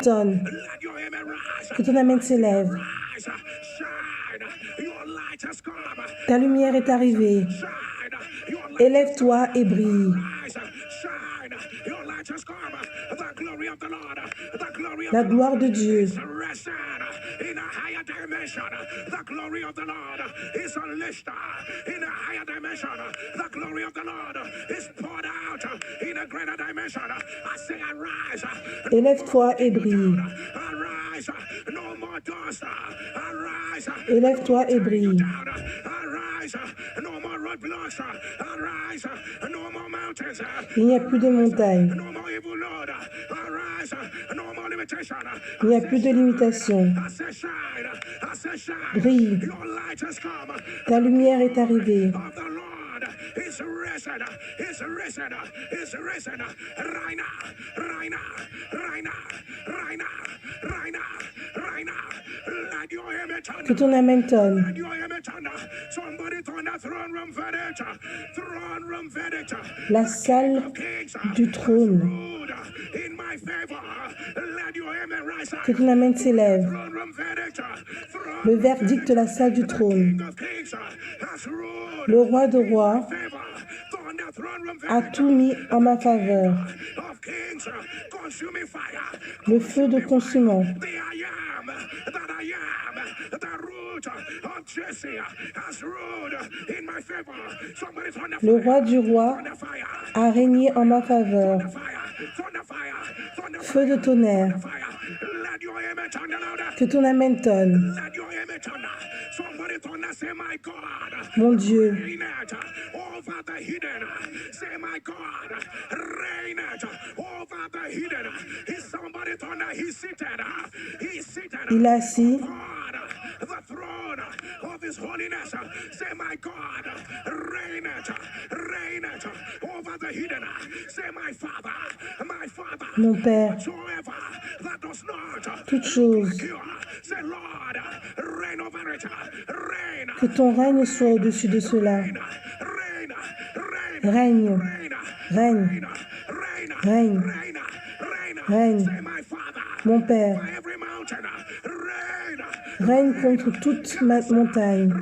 Donne. Que ton amen s'élève. Ta lumière est arrivée. Élève-toi et brille. La gloire de Dieu. Élève-toi et brille. Élève-toi et brille. Il n'y a plus de montagnes. Il n'y a plus de limitation. Brille. Ta lumière est arrivée. Que ton amen tonne. La salle du trône. Que ton amen s'élève. Le verdict de la salle du trône. Le roi de rois a tout mis en ma faveur. Le feu de consumant. Le roi du roi a régné en ma faveur. Feu de tonnerre. Que ton amen tonne. Mon Dieu. Il est assis mon Père, toutes choses, que ton règne soit au-dessus de cela. Règne, règne, règne, règne, mon Père. Règne contre toute ma montagne.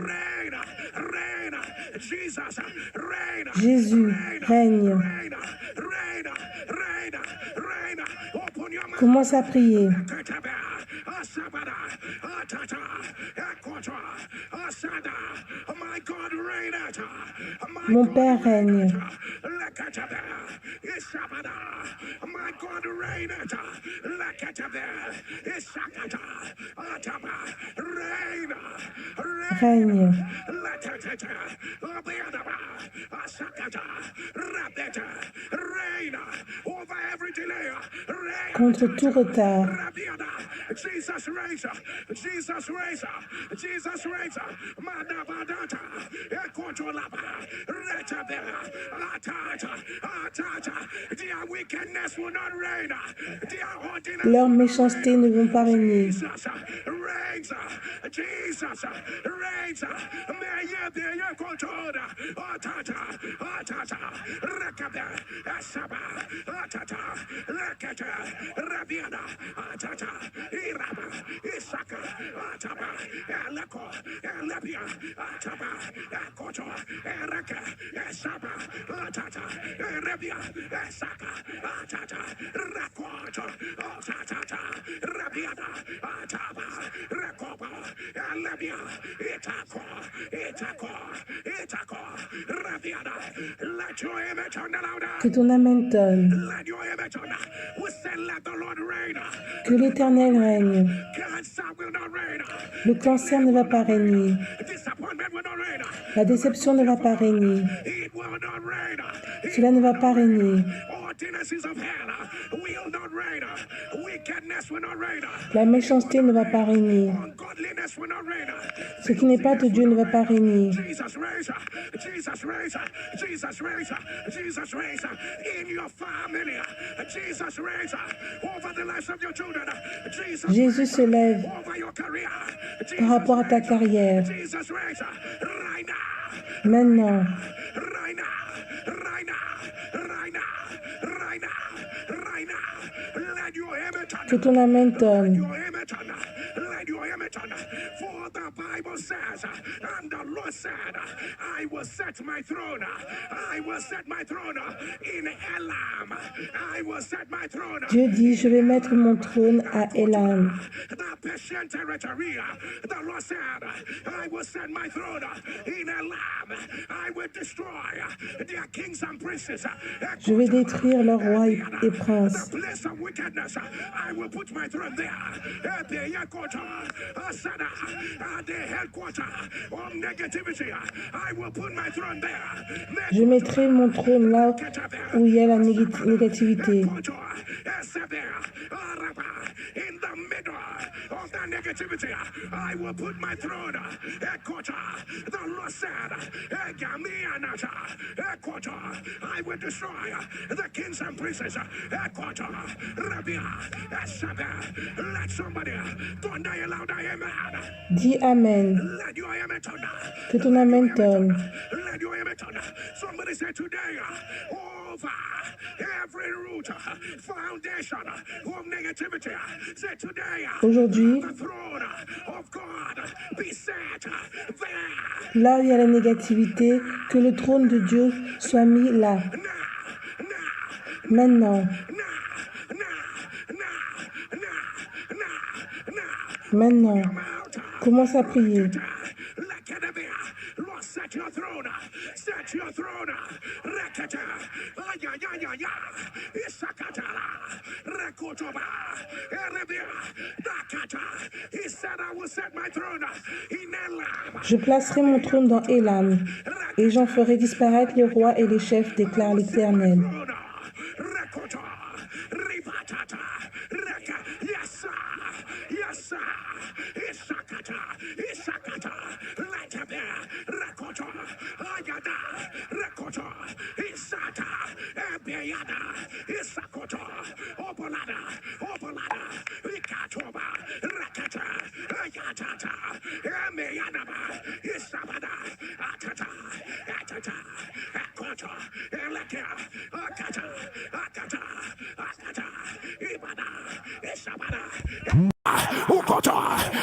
Jésus, règne. Commence à prier. Mon Père règne. Règne. Contre tout retard. Leurs méchancetés ne vont pas régner. Que ton amen tonne. Que l'Éternel règne. Le cancer ne va pas régner. La déception ne va pas régner. Cela ne va pas régner. La méchanceté ne va pas régner. Ce qui n'est pas de Dieu ne va pas régner. Jésus se lève par rapport à ta carrière. Maintenant. Que ton Amen tonne. For the Bible says, and the Lord said, I will set my throne in Elam. I will set my throne. Dieu dit, je vais mettre mon trône à Elam. The Persian territory, the Lord said, I will set my throne in Elam. I will destroy their kings and princes. Je vais détruire leurs rois et princes. The place of wickedness, I will put my throne there. The headquarters of negativity, I will put my throne there. Je mettrai mon trône là où il y a la négativité. In the middle of that negativity, I will put my throne. The Lord said, I will destroy the kings and princes. Let somebody thunder a louder amen. Dis Amen. Let your amen thunder. Que ton Amen tonne. Let your amen thunder. Somebody say today, over every root, foundation of negativity. Say today, Aujourd'hui, the throne of God be set there. là où il y a la négativité, que le trône de Dieu soit mis là. Maintenant. Maintenant. Commence à prier. Set your throne. Set your throne. Rekete. Ayayayaya. Isakatala. Rekotoba. Erebia. Dakata. He said, I will set my throne in Elam. Je placerai mon trône dans Élam, et j'en ferai disparaître les rois et les chefs, déclare l'Éternel. Rekoto. Ribatata. Reka. Yes, sir. Yes, sir. Isakata. Isakata. Letebe. Rekoto. Ayada. Rekoto. Isata. Ebeyada. Isakoto. Obolada. Obolada. Ikatoba. Rakata. Ayatata. Emeyanaba. Isabada. Atata. Atata. Akoto. Eleka. Akata. Akata. Akata. Ibada. Isabada. Ukoto,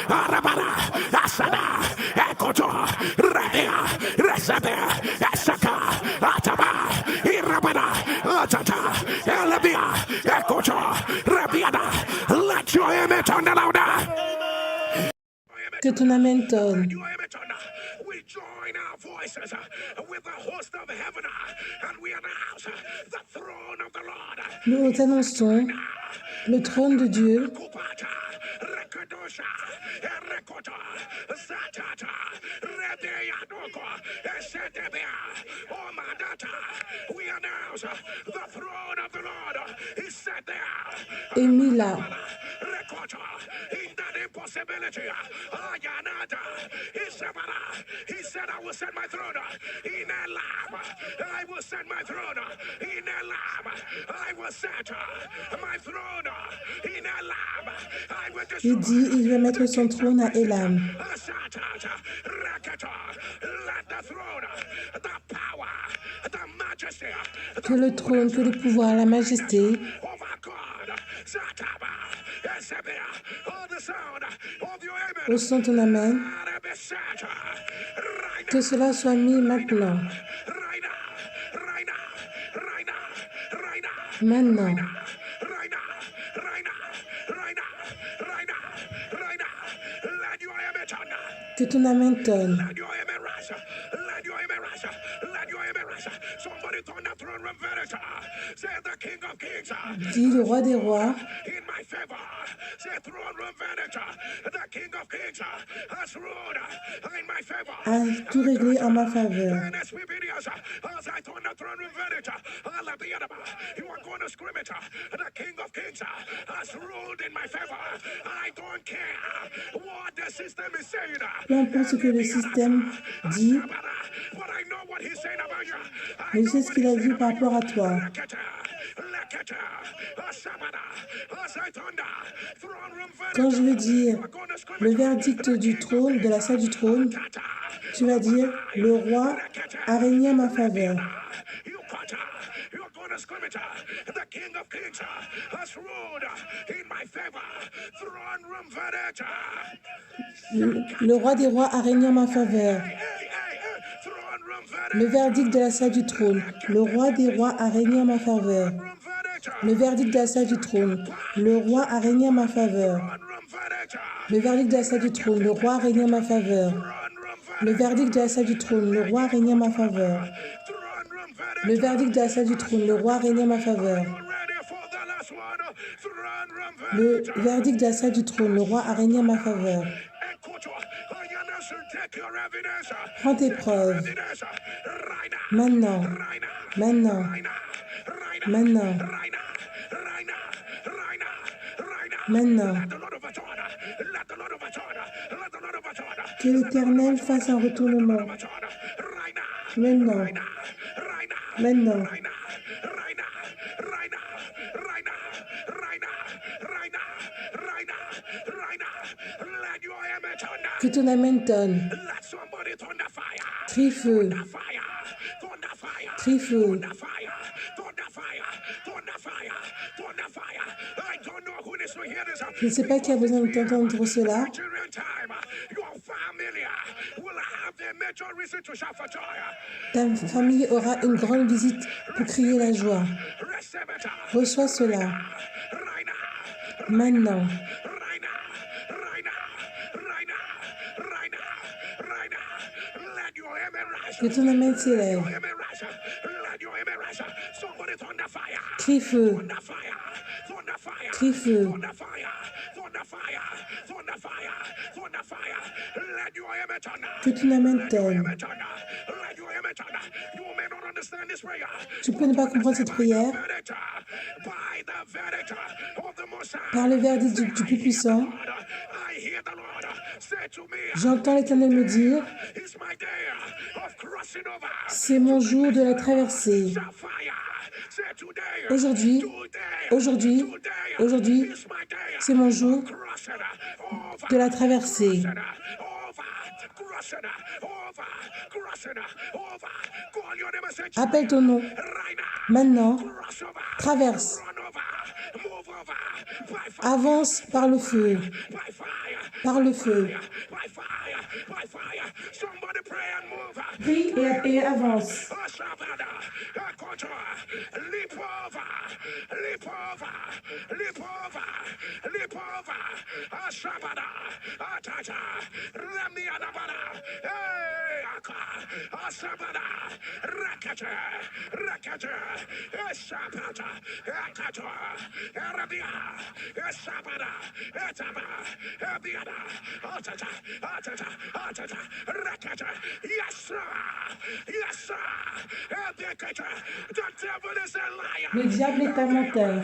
Arabada, Asada, Ekoto, Radia, Resabe, Asaka, Ataba, Irabada, Atata, Elabia, Ekoto, Rabiada. Let your image on the louder. Que ton Amen tonne. We join our voices with the host of heaven and we announce the throne of the Lord. Nous annonçons le trône de Dieu. We announce the throne of the Lord is set there. Et mis là. In that impossibility, he said, I will set my throne in Elam. I will set my throne in Elam. I will set my throne in Elam. I will destroy. Il dit, il va mettre son trône à Élam. Que le trône, que le pouvoir, la majesté au son ton Amen, que cela soit mis maintenant. Maintenant. Que ton Amen tonne. Dis le roi des rois. A tout réglé en ma faveur. Peu importe ce que le système dit, mais je sais ce qu'il a dit par rapport à toi. Quand je veux dire le verdict du trône, de la salle du trône, tu vas dire le roi a régné en ma faveur. The King of Kings has ruled in my favor. Throne room verdict. Le roi des rois a régné en ma faveur. Le verdict de la salle du trône. Le roi des rois a régné en ma faveur. Le verdict de la salle du trône. Le roi a régné en ma faveur. Le verdict de la salle du trône. Le roi a régné en ma faveur. Le verdict de la salle du trône. Le roi a régné en ma faveur. Le verdict de la salle du trône. Le roi a régné en ma faveur. Le verdict de la salle du trône. Le roi a régné en ma faveur. Prends tes preuves. Maintenant. Maintenant. Maintenant. Maintenant. Que l'Éternel fasse un retournement. Maintenant. Maintenant. Que ton amen tonne. Crie feu. Crie feu. Je ne sais pas qui a besoin d'entendre cela. Ta famille aura une grande visite pour crier la joie. Reçois cela. Maintenant. Que ton amen s'élève. Crie feu. Crie feu. Que ton amen tonne. Tu peux ne pas comprendre cette prière. Par le verdict du plus puissant, j'entends l'Éternel me dire, c'est mon jour de la traversée. Aujourd'hui, c'est mon jour de la traversée. Appelle ton nom. Maintenant, traverse. Avance par le feu. Par le feu. Prie et avance. Le diable est un menteur.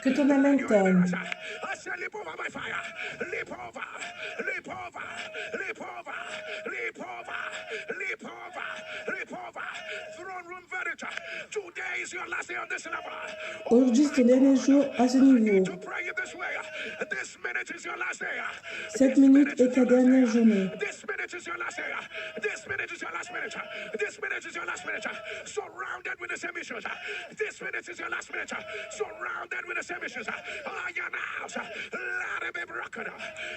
Que ton amen tonne. Aujourd'hui, c'est ton dernier jour à ce niveau. 7 minutes est ta dernière journée.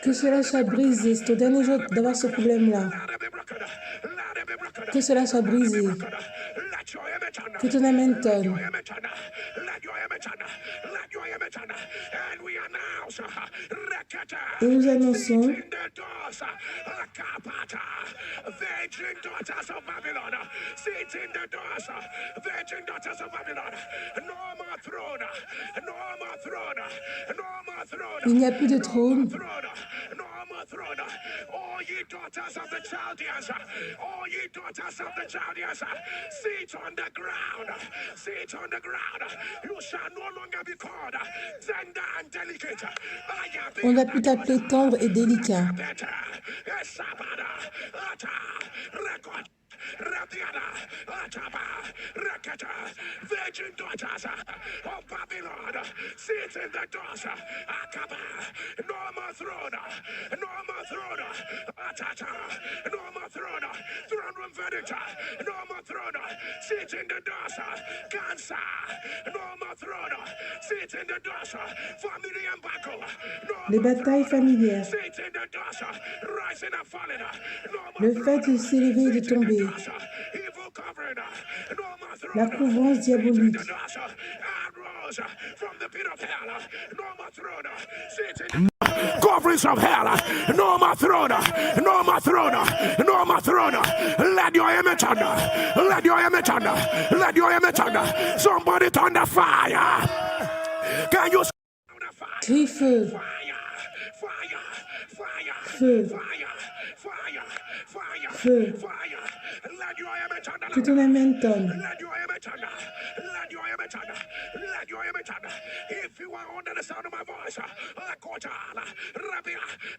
Que cela soit brisé, c'est ton dernier jour d'avoir ce problème-là. Que cela soit brisé. Que ton amen tonne. Et nous annonçons il n'y a plus de trône. ye daughters of the Chaldeans, all ye daughters of the Chaldeans, sit on the ground, sit on the ground. You shall no longer be called tender and delicate. On ne va plus t'appeler tendre et délicat. Virgin daughters of Babylon, sit in the doors. No more throne, no more throne. No more throne. Throne room verdict. No more throne. Sit in the doors. Cancer. No more throne. Sit in the doors. Family and battle. Les batailles familières. Sit in the doors. Rising and falling. Le fait de s'élever et de tomber. La couvrance diabolique. Coverings of hell, no more throne, no more throne, no more throne. Let your image under, let your image under, let your image under. Somebody turn the fire. Can you? Crie feu. Feu. Feu. Que ton amen tonne. If you are under the sound of my voice,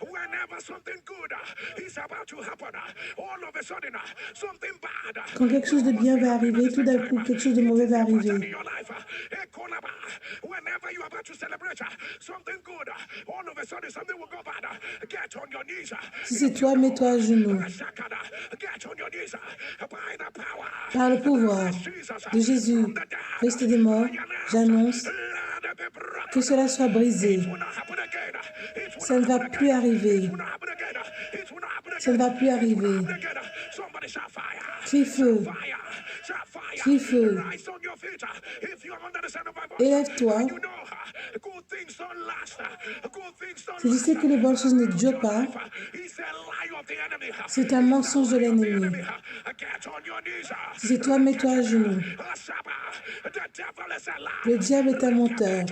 whenever something good is about to happen, all of a sudden something bad. Quand quelque chose de bien va arriver, tout d'un coup, quelque chose de mauvais va arriver. Whenever you are about to celebrate something good, all of a sudden something will go bad. Get on your knees. Si c'est toi, mets-toi à genoux. Get on your knees by the power. Par le pouvoir de Jésus, resté des morts, j'annonce que cela soit brisé. Ça ne va plus arriver. Ça ne va plus arriver. Crie feu. Crie feu. Élève-toi. Si tu sais que les bonnes choses ne durent pas, c'est un mensonge de l'ennemi. Si c'est toi, mets-toi à genoux. Le diable est un menteur.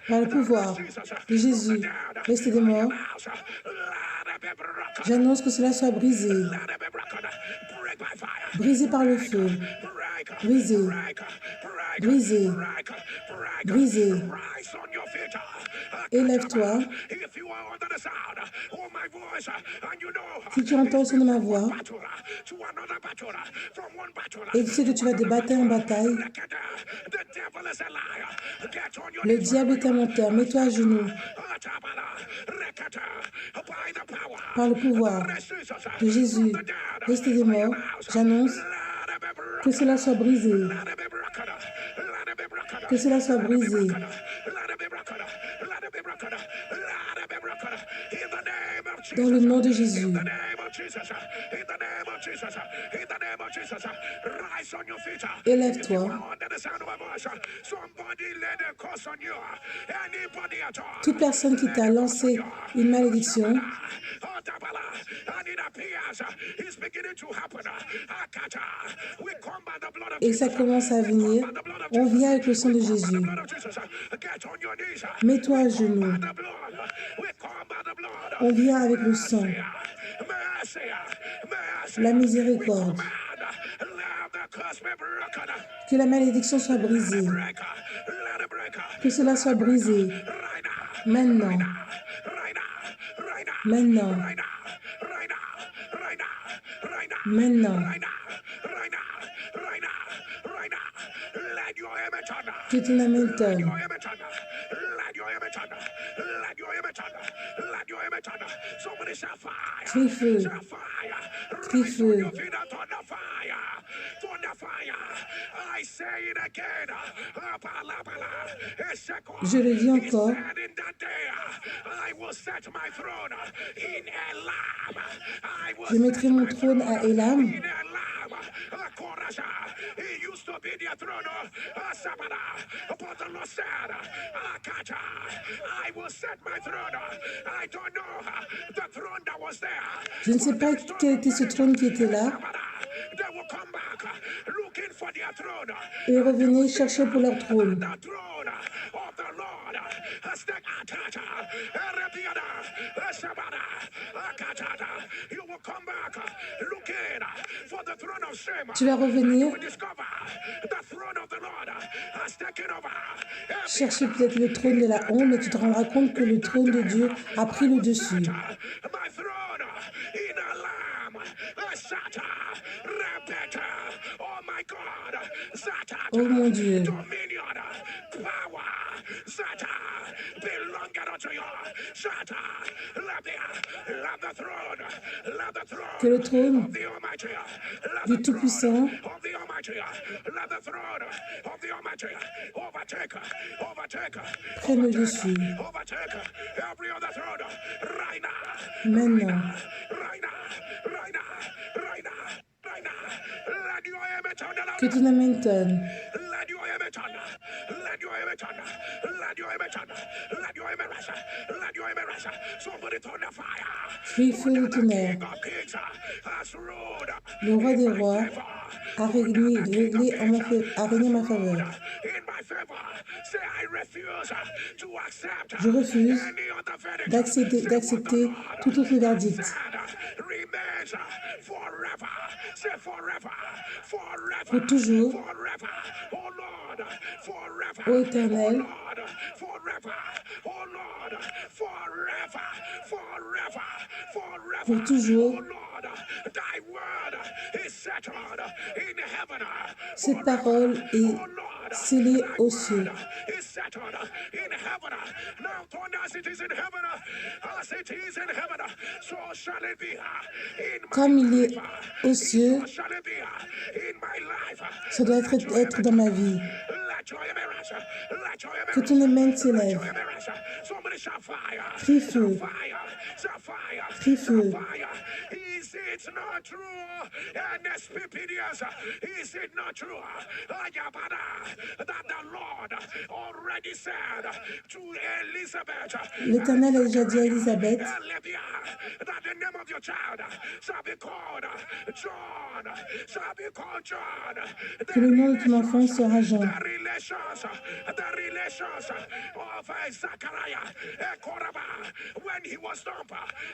Par le pouvoir de Jésus, resté des morts, j'annonce que cela soit brisé. Brisé par le feu. Brisé. Brisé. Brisé. Élève-toi. Si tu entends le son de ma voix et tu sais que tu vas de bataille en bataille, le diable est un menteur. Mets-toi à genoux. Par le pouvoir de Jésus, resté des morts, j'annonce que cela soit brisé. Que cela soit brisé. Dans le nom de Jésus. Élève-toi. Toute personne qui t'a lancé une malédiction, et ça commence à venir, on vient avec le sang de Jésus. Mets-toi à genoux. On vient avec le sang. La miséricorde. Que la malédiction soit brisée. Que cela soit brisé. Maintenant. Maintenant. Maintenant. Que ton amen tonne. Crie feu. Crie feu. Je le dis encore. Je mettrai mon trône à Élam. Je ne sais pas quel était ce trône qui était là. et revenez chercher pour leur trône. Tu vas revenir chercher peut-être le trône de la honte, mais tu te rendras compte que le trône de Dieu a pris le dessus. Oh mon Dieu. Que le trône du Tout-Puissant prenne le dessus. Maintenant. Que ton amen tonne. Crie feu de tonnerre. Le roi des rois a régné en ma faveur. Je refuse d'accepter tout autre verdict. Pour toujours, ô Éternel, pour toujours, cette parole est scellée aux cieux. Comme il est aux cieux, ça doit être dans ma vie. Que ton amen s'élève. Crie feu. Crie feu. It's not true. And is it not true that the Lord already said to Elizabeth, l'Éternel a déjà dit à Élisabeth, that the name of your child shall be called John, shall be called John. que le nom de ton enfant sera Jean. The relations of Zachariah, when he was dumb,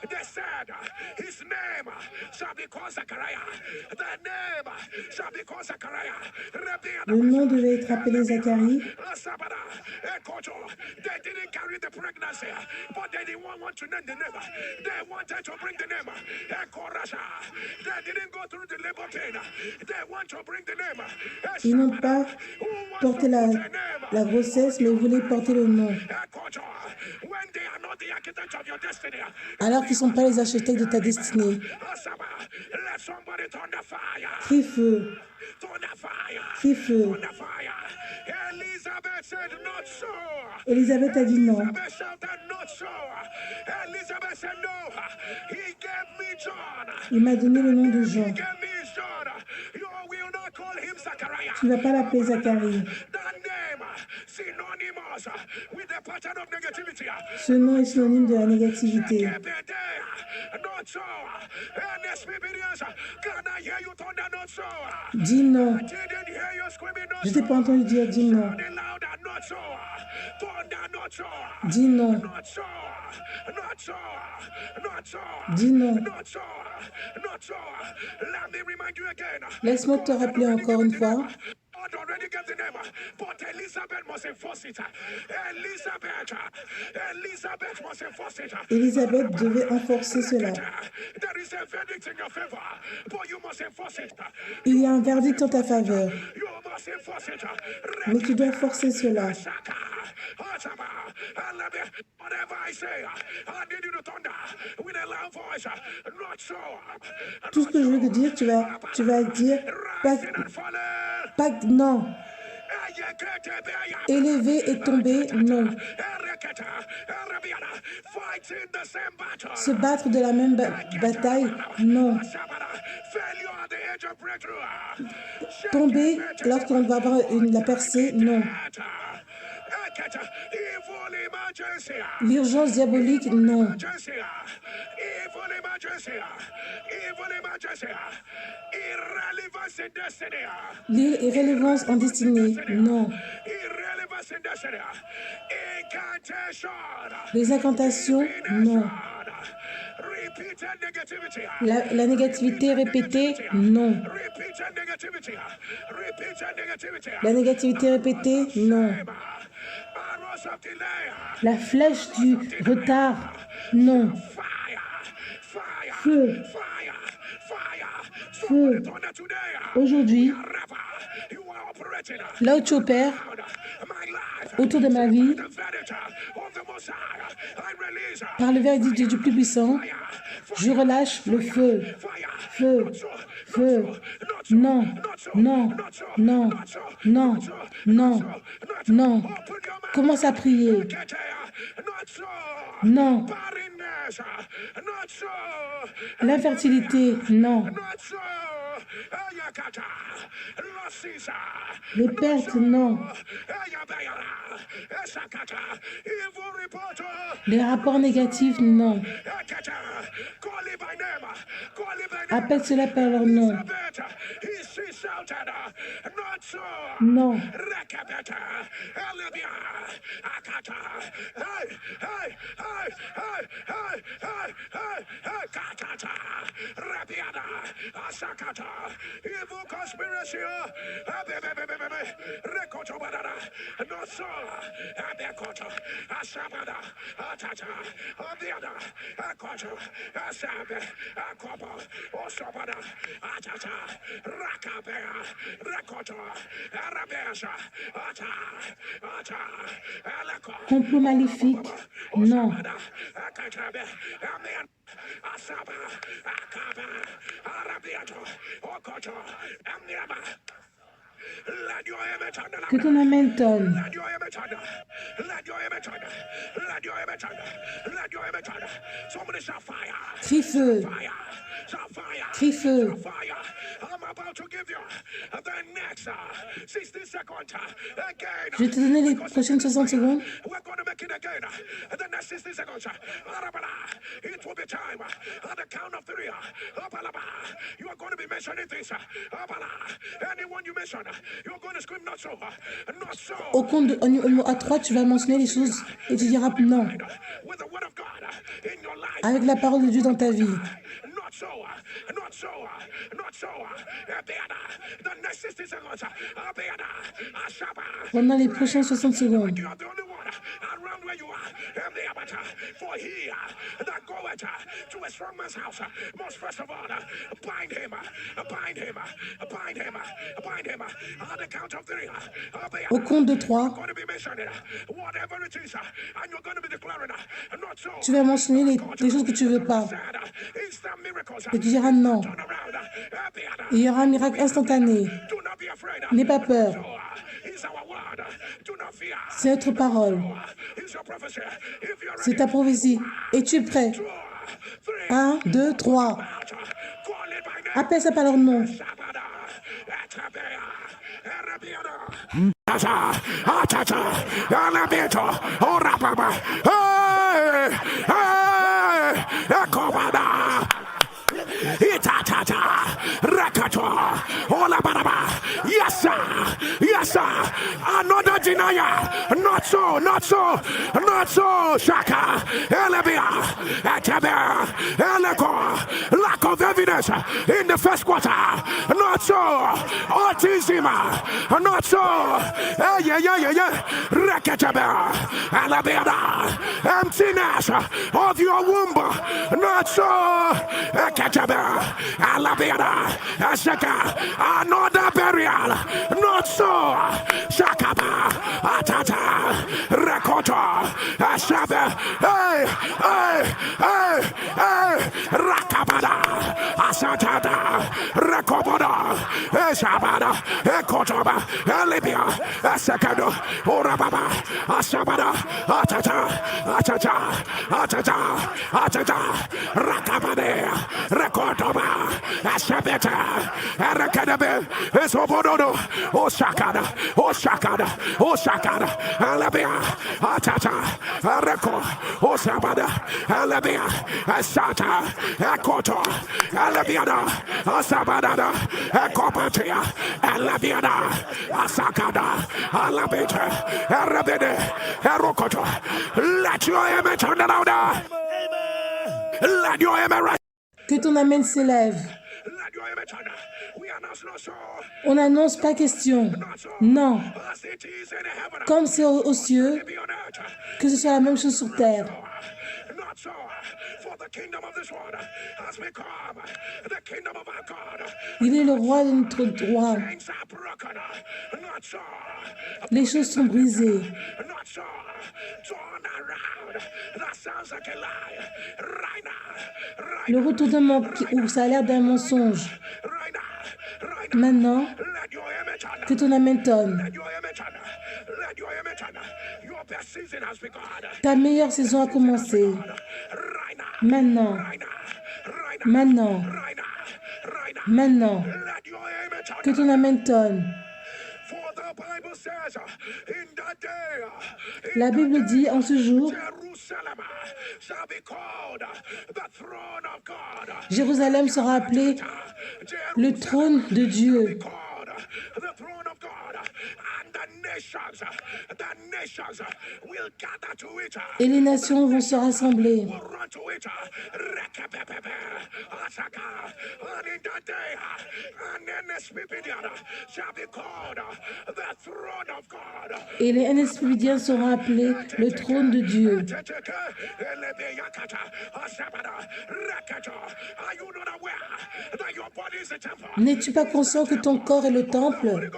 they said his name shall be called Zachariah. The name shall be called Zachariah. Le nom devait être appelé Zacharie. They didn't carry the pregnancy, but they didn't want to name the name. They wanted to bring the name. They didn't go through the labor pain. They want to bring the name. Ils n'ont pas porté la grossesse, mais ils voulaient porter le nom. Alors qu'ils ne sont pas les architectes de ta destinée. Crie feu. Crie feu. Élisabeth a dit non. Il m'a donné le nom de Jean. Tu ne vas pas l'appeler Zacharie. Ce nom est synonyme de la négativité. Dis non. Je t'ai pas entendu dire dis non. Dis non. Dis non. Laisse-moi te rappeler encore une fois. Élisabeth devait enforcer cela. Il y a un verdict en ta faveur, mais tu dois forcer cela. Tout ce que je veux te dire, tu vas dire pas non. Élevé et tombé, non. Se battre de la même bataille, non. Tomber lorsqu'on va avoir la percée, non. L'urgence diabolique, non. L'irrélevance en destinée, non. Les incantations, non. La négativité répétée, non. La négativité répétée, non. La flèche du retard, non. Feu. Feu. Aujourd'hui, là où tu opères, autour de ma vie, par le verdict du plus puissant, je relâche le feu. Feu. Feu. Non. Non. Non. Non. Non. Non. Commence à prier. Non. L'infertilité, non. Les pertes, non. Les rapports négatifs, non. Appelle cela par leur nom. Non. Complot maléfique, non. Que ton amen tonne. Crie feu. Crie feu. Je vais te donner les prochaines 60 secondes. Au compte à 3, tu vas mentionner les choses et tu diras non. Avec la parole de Dieu dans ta vie. Pendant les prochaines 60 secondes. Au compte de 3, tu vas mentionner les choses que tu ne veux pas. Et tu diras non. Il y aura un miracle instantané. N'aie pas peur. C'est notre parole. C'est ta prophétie. Et tu es prêt? 1, 2, 3. Appelle ça par leur nom. Yes, sir. Yes, sir. Another denier. Not so, not so, not so. Shaka. Elebia. Ataber. Eleko. Lack of evidence in the first quarter. Not so. Autism. Not so. Yeah. Rekataber. Elebia. Emptiness of your womb. Not so. Ekataber. Elebia. Ashaka. Another burial. Not so. Shakaba. Atata. Rekoto. Ashabe. Hey. Rakabada. Asatata, Rakoboda, Esabada, Ekotoba, Elibia, Asakado, Orababa, Asabada, Atata, Atata, Atata, Atata, Rakabade, Rakotoba, Asabeta, Arakadabe, Esobododo, Osakada, Osakada, Osakada, Alabia, Atata, Arako, Osabada, Alabia, Asata, Akoto, Alabiada, Asabada, Akopatia, Alabiada, Asakada, Alabita, Arabede, Arokoto. Let your amen turn louder. Let your amen rise. Que ton amen s'élève. On n'annonce pas question. Non. Comme c'est aux cieux, que ce soit la même chose sur terre. Il est le roi de notre droit. Les choses sont brisées. Le retournement où ça a l'air d'un mensonge. Maintenant, que ton amen tonne. Ta meilleure saison a commencé. Maintenant. Maintenant. Maintenant. Que ton amen tonne. La Bible dit en ce jour, Jérusalem sera appelée le trône de Dieu. Et les nations vont se rassembler. Et les Nspidiens seront appelés le trône de Dieu. N'es-tu pas conscient que ton corps est le temple?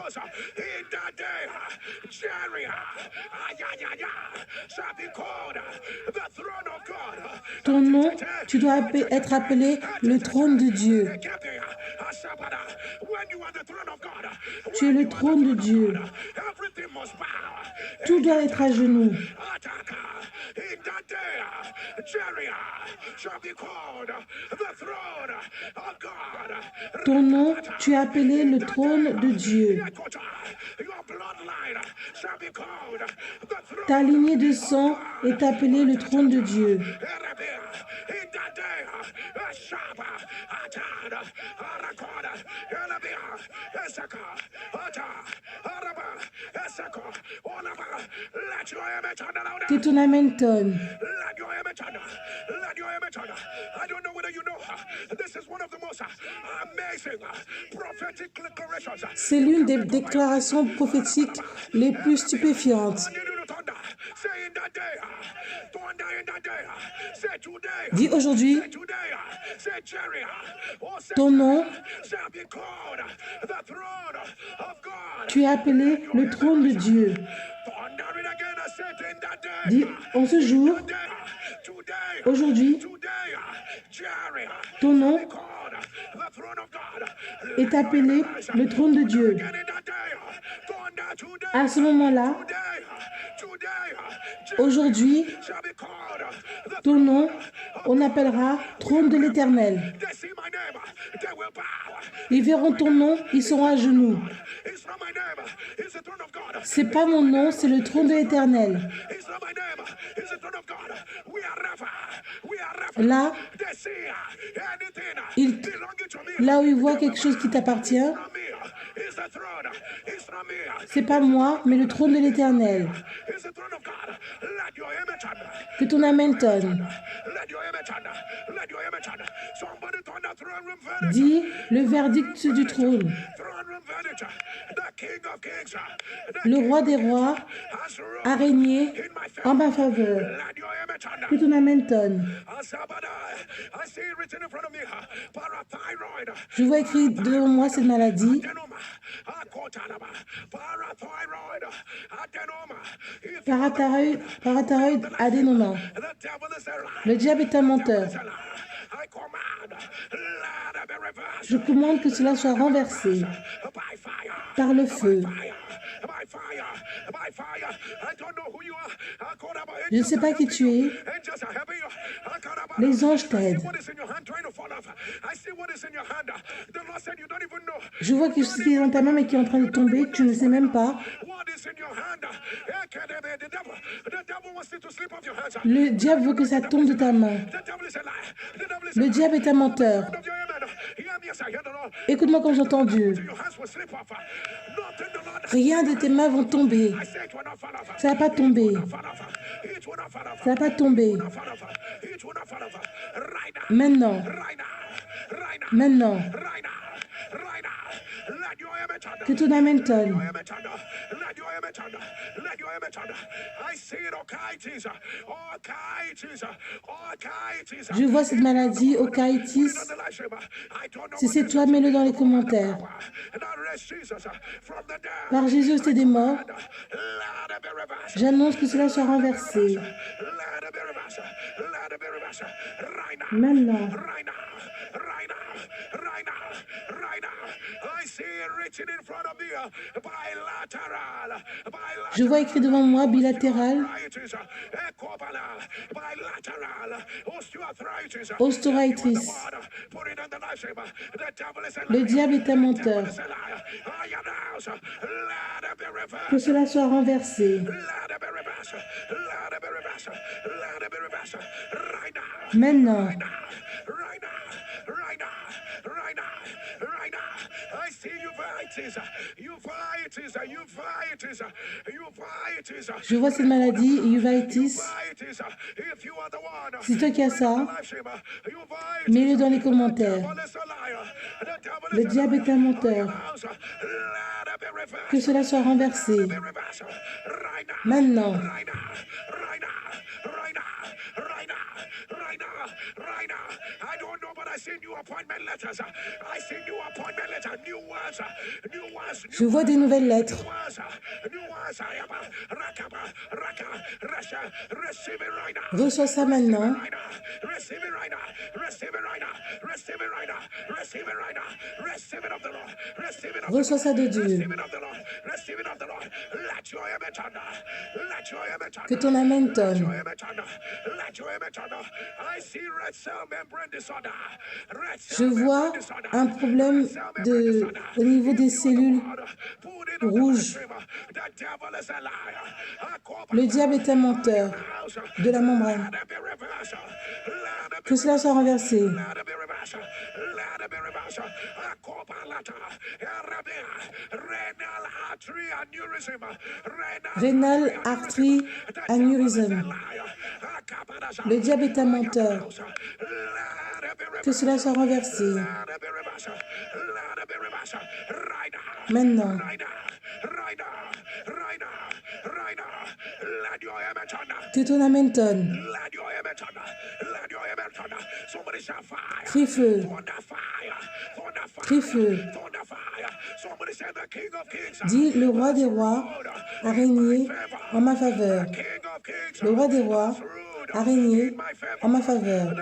Ton nom, tu dois être appelé le trône de Dieu. Tu es le trône de Dieu. Tout doit être à genoux. Ton nom, tu es appelé le trône de Dieu. Ta lignée de sang est appelée le trône de Dieu. Que ton amen tonne. C'est l'une des déclarations prophétiques les plus stupéfiantes. Dis aujourd'hui, ton nom, tu es appelé le trône de Dieu. Dis en ce jour, aujourd'hui, ton nom est appelé le trône de Dieu. À ce moment-là, aujourd'hui, ton nom, on appellera trône de l'Éternel. Ils verront ton nom, ils seront à genoux. C'est pas mon nom, c'est le trône de l'Éternel. Là, là où ils voient quelque chose qui t'appartient, c'est pas moi, mais le trône de l'Éternel. Que ton amen tonne. Dis le verdict du trône. Le roi des rois a régné en ma faveur. Que ton amen tonne. Je vois écrit devant moi cette maladie. Parathyroïde adénoma. Le diable est un menteur. Je commande que cela soit renversé par le feu. Je ne sais pas qui tu es. Les anges t'aident. Je vois que ce qui est dans ta main mais qui est en train de tomber, tu ne sais même pas. Le diable veut que ça tombe de ta main. Le diable est un menteur. Écoute-moi quand j'entends Dieu. Rien de tes mains vont tomber. Ça ne va pas tomber. Ça ne va pas tomber. Maintenant. Maintenant. Que ton amen tonne. Je vois cette maladie, Ocaïtis. Si c'est toi, mets-le dans les commentaires. Par Jésus, c'est des morts. J'annonce que cela soit renversé. Maintenant. Je vois écrit devant moi bilatéral, ostéoarthritis. Le diable est un menteur. Que cela soit renversé. Maintenant. Je vois cette maladie, uveitis. C'est toi qui as ça. Mets-le dans les commentaires. Le diable est un menteur. Que cela soit renversé. Maintenant. Je vois des nouvelles lettres. Reçois ça maintenant. Reçois ça de Dieu. Que ton amen tonne. Je vois un problème au niveau des cellules rouges. Le diable est un menteur de la membrane. Que cela soit renversé. Rénal, artrie, anévrisme. Le diable est un menteur. Que cela soit renversé. Maintenant. Que ton amen tonne. Crie feu. Crie feu. Dis, le roi des rois a régné en ma faveur. Le roi des rois a régné en ma faveur.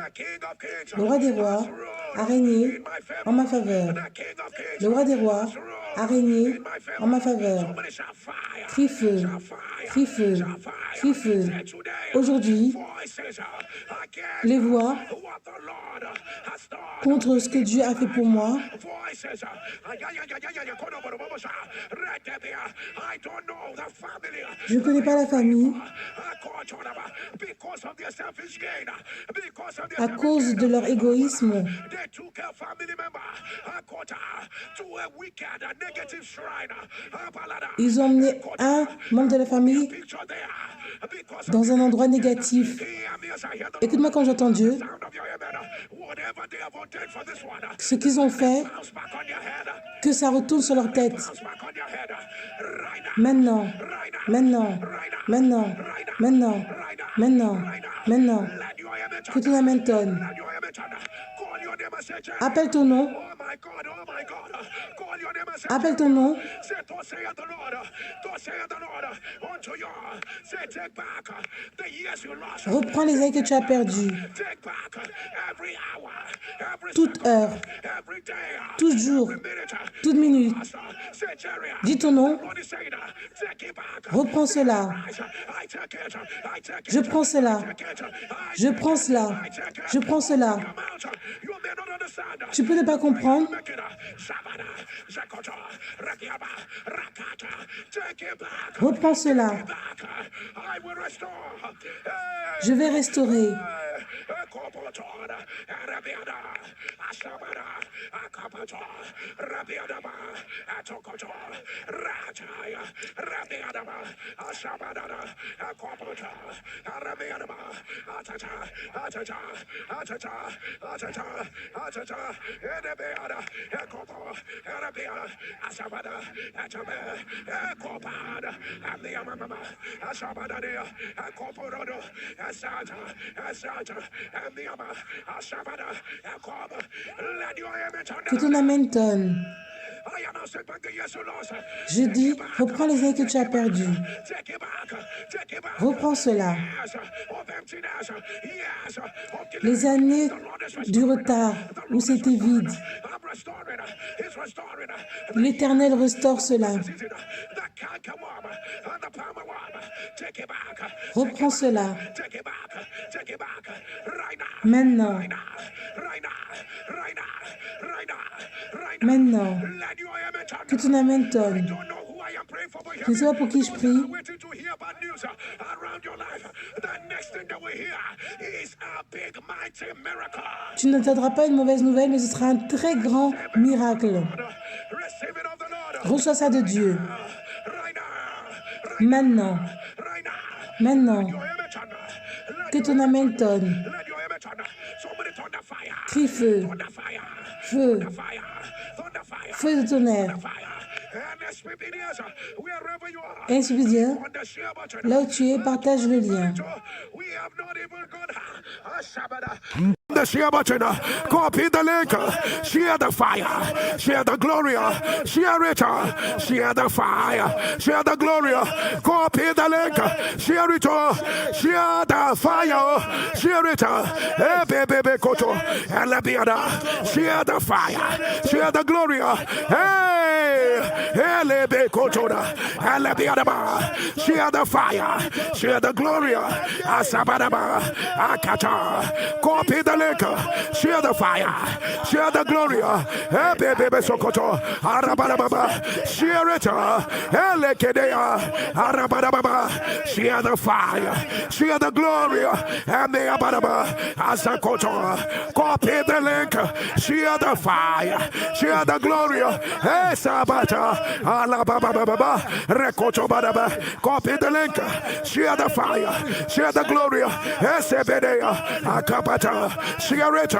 Le roi des rois a régné en ma faveur. Le roi des rois a régné en ma faveur. Crie feu, crie feu, crie feu. Aujourd'hui, les voix contre ce que Dieu a fait pour moi. Je ne connais pas la famille. À cause de leur égoïsme, ils ont emmené un membre de la famille dans un endroit négatif. Écoute-moi quand j'entends Dieu. Ce qu'ils ont fait, que ça retourne sur leur tête. Maintenant, maintenant, maintenant, maintenant, maintenant, maintenant. Que ton amen tonne. Appelle ton nom. Appelle ton nom. Reprends les années que tu as perdues. Toute heure, tout jour, toute minute. Dis ton nom. Reprends cela. Je prends cela. Je prends cela. Je prends cela. Tu peux ne pas comprendre. Reprends cela. Je vais restaurer. Que ton amène tonne. Je dis, reprends les années que tu as perdues. Reprends cela. Les années du retard où c'était vide. L'Éternel restaure cela. Reprends cela. Maintenant. Maintenant. Que ton amène tonne. Je ne sais pas pour qui je prie. Tu n'entendras pas une mauvaise nouvelle, mais ce sera un très grand miracle. Reçois ça de Dieu. Maintenant. Maintenant. Que ton amène tonne. Crie feu. Feu. Feu de tonnerre. Ainsi veut dire, là où tu es, partage le lien. The share button, copy the link, share the fire, share the glory, share it, share the fire, share the glory, copy the link, share it, share the fire, share it, hey baby koto, and let share the fire, share the glory, hey lebe koto, and let share the fire, share the glory, asabadaba, akata, copy the link, share the fire, share the glory, hey baby sokoto, arabadababa, share it, elekedea, arabadababa, share the fire, share the glory, and the abadaba, asakoto, copy the link, share the fire, share the glory, hey sabata, alabababa, rekoto badaba, copy the link, share the fire, share the glory, hey sebedea, akapata, share it,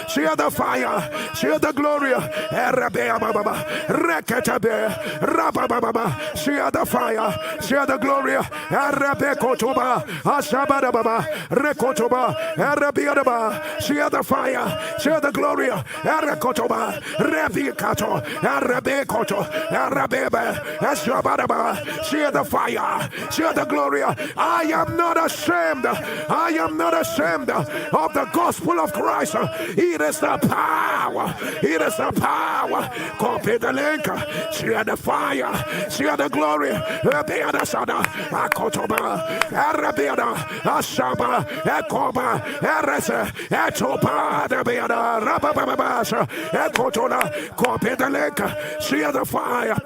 share the fire, share the glory, Rababa, Rekatabe, Rababa, share the fire, share the glory, Rabekotoba, Ashabadaba, Rekotoba, Rabiadaba, share the fire, share the glory, Rekotoba, Rebikato, Rabekoto, Rabeba, Ashabadaba, share the fire, share the glory. I am not ashamed, I am not ashamed of the gospel of Christ. It is the power. It is the power. Copy the link. Share the fire. Share the glory. Beada Sada. Akotoba. Arabiada. Ashaba. Ekoba. Erese. Etopa. The Beada. Rabababas. Ekotona. Copy the link. Share the fire.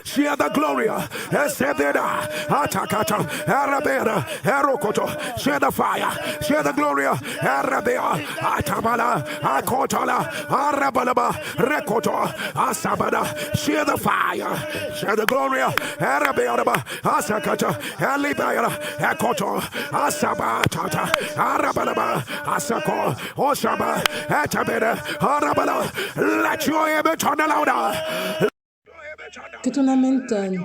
Share the glory, Esebeda, Atakata, Arabeda, Erokoto, share the fire, share the glory, Arabea, Atabala, Akotala, Arabalaba, Rekoto, Asabada, share the fire, share the glory, Arabea, Asakata, Alibaya, Ekoto, Asabatata, Arabalaba, Asako, Osaba, Atabeda, Arabala, let your image on the louder. Que ton amène tonne.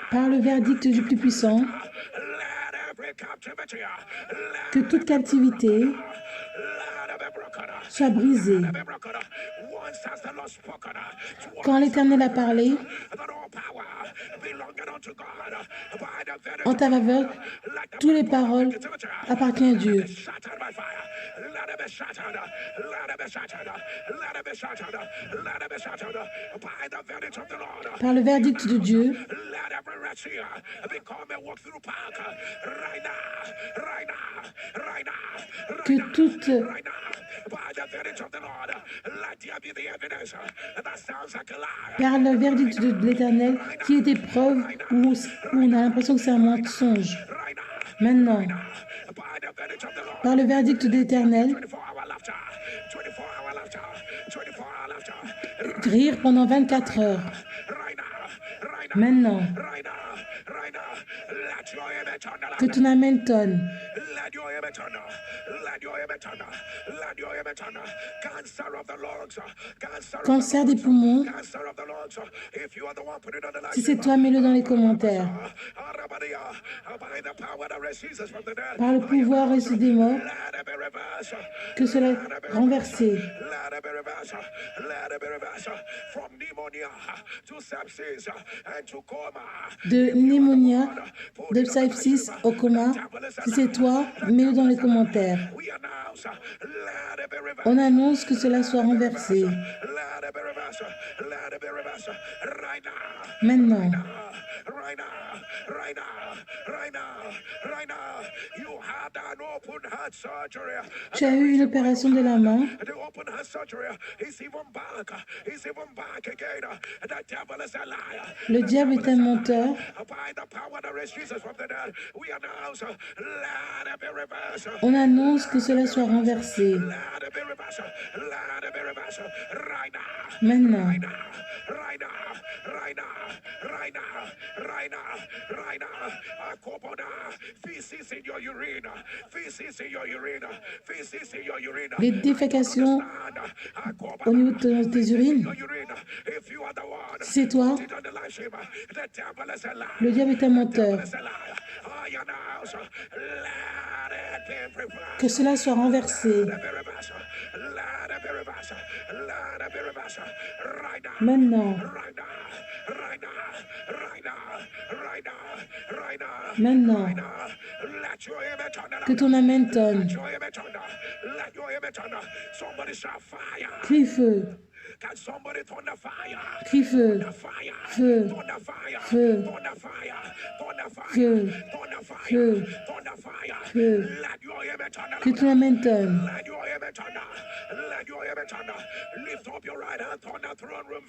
Par le verdict du plus puissant, Que toute captivité soit brisée. Quand l'Éternel a parlé en ta faveur, toutes les paroles appartiennent à Dieu. Par le verdict de Dieu, que toute par le verdict de l'Éternel, qui est épreuve où on a l'impression que c'est un mensonge. Maintenant, par le verdict de l'Éternel, rire pendant 24 heures. Maintenant, que ton amen tonne. Cancer des poumons, si c'est toi, mets-le dans les commentaires. Par le pouvoir ressuscité des morts, que cela est renversé. De pneumonia, de sepsis au coma, si c'est toi, mets-le dans les commentaires. On annonce que cela soit renversé. Maintenant, tu as eu une opération de la main. Le diable est un menteur. On annonce que cela soit renversé. Maintenant, les défécations au niveau de tes urines, si c'est toi, le diable est un menteur. Que cela soit renversé. Maintenant, maintenant, que ton amen tonne. Crie feu. Crie feu. Feu. Feu. Feu. Feu. Feu. Que ton amen tonne.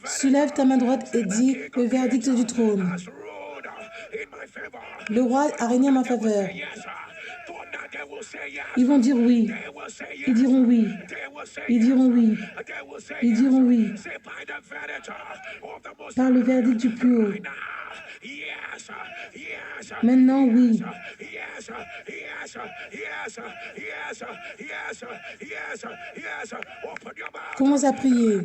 Soulève ta main droite et dis le verdict du trône. Le roi a régné en ma faveur. Ils vont dire oui. Ils diront oui. Ils diront oui. Ils diront oui. Par le verdict du plus haut. Maintenant, oui. Commence à prier.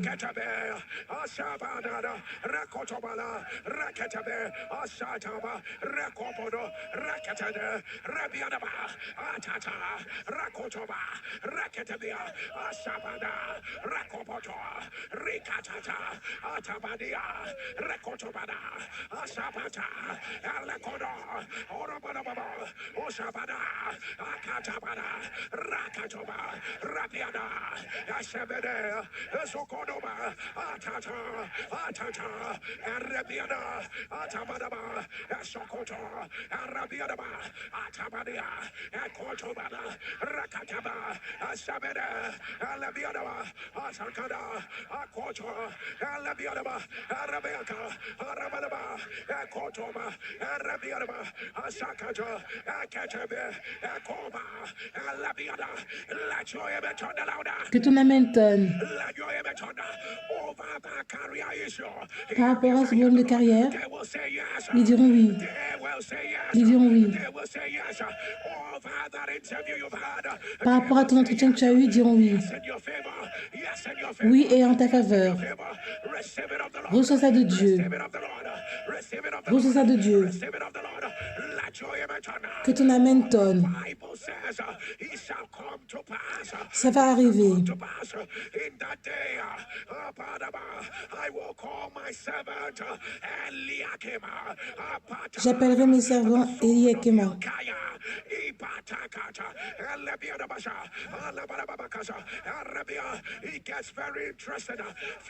Que ton amen tonne. Par rapport à ce problème de carrière, ils diront oui. Ils diront oui. Par rapport à ton entretien que tu as eu, ils diront oui. Oui, et en ta faveur. Reçois ça de Dieu. Reçois ça de Dieu. Que ton Amen tonne. Ça va arriver. J'appellerai mes servants Eliakema.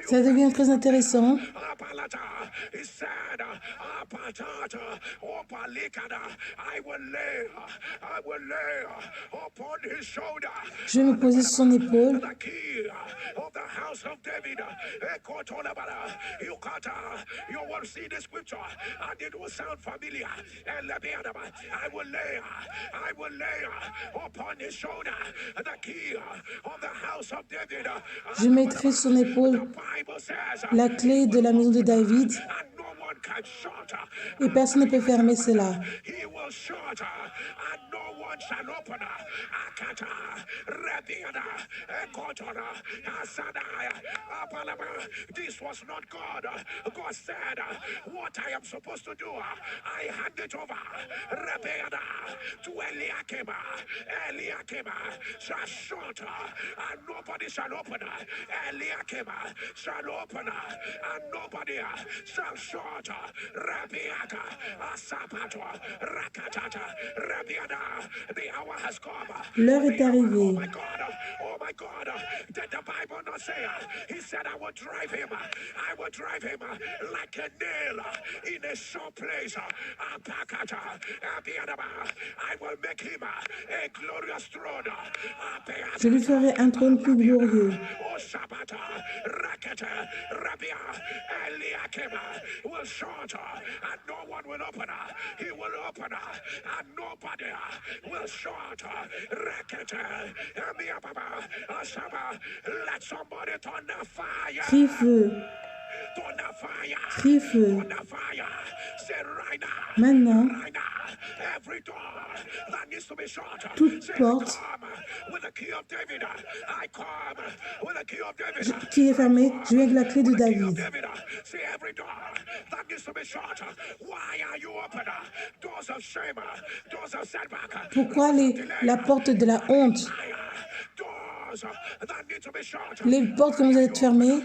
Ça devient très intéressant. Je vais me poser sur son épaule. Je mettrai sur son épaule la clé de la maison de David et personne ne peut fermer cela. This was not God. God said, what I am supposed to do, I hand it over to Eliakema. Eliakema shall shut, and nobody shall open. Eliakema shall open, and nobody shall shut. Rabiaka, Asapato, Rakatata, Rabiada. The hour has come. L'heure est arrivée. Oh my God, did the Bible not say? He said, I will drive him like a nail in a sore place. I will make him a glorious throne. Je lui ferai un trône plus glorieux. Will shut and no one will open. He will open and nobody will shut. Let somebody turn the fire. Crie feu. Crie feu. Maintenant, toute porte qui est fermée, je viens avec la clé de David. Pourquoi la porte de la honte? Les portes qui vont être fermées,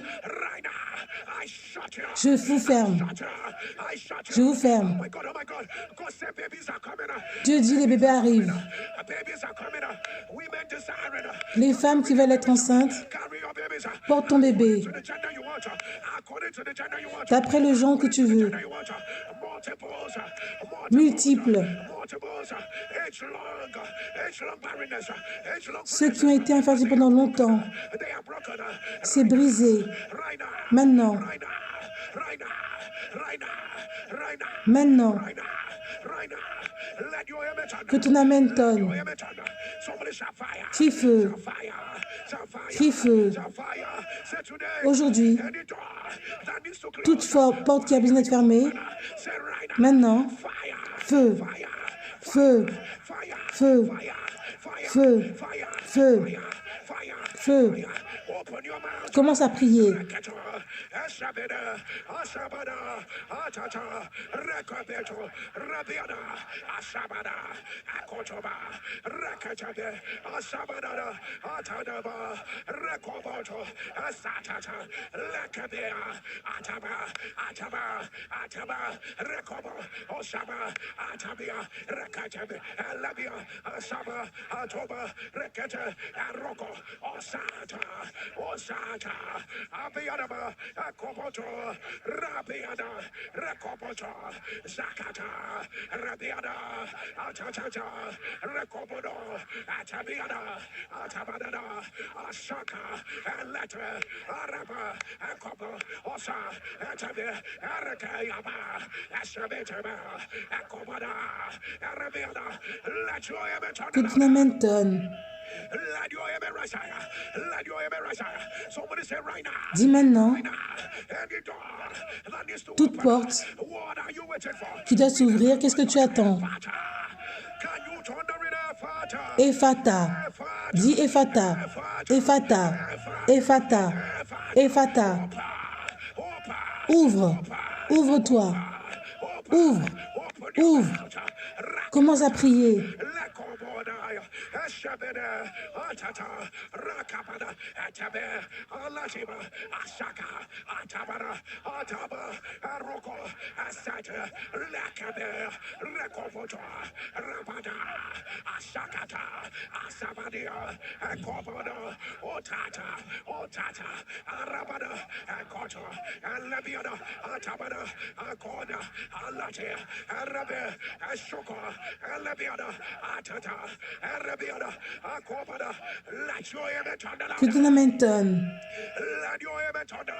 je vous ferme. Je vous ferme. Dieu dit les bébés arrivent. Les femmes qui veulent être enceintes, porte ton bébé. D'après le genre que tu veux. Multiples. Ceux qui ont été infertiles pendant longtemps, c'est brisé. Maintenant. Maintenant. Que ton Amen tonne. Crie feu. Crie feu. Aujourd'hui, toute porte qui a besoin d'être fermée, maintenant, feu. Feu. Feu. Feu. Feu. Feu. Commence à prier. Osata, Abiadaba, Akopoto, Rabiada, Rakopoto, Zakata, Rabiada, Atata, Rakopodo, Atabiada, Atabadada, Asaka, Letter, Araba, Akopo, Osa, Atabi, Arakayaba, Asabetaba, Akobada, Arabiada, let your Que ton Amen tonne. Dis maintenant, toute porte qui doit s'ouvrir, qu'est-ce que tu attends? Ephata. Dis Ephata. Ephata. Ephata. Ephata. Ouvre. Ouvre-toi. Ouvre. Ouvre. Commence à prier. Que ton amen tonne. Let your amen thunder.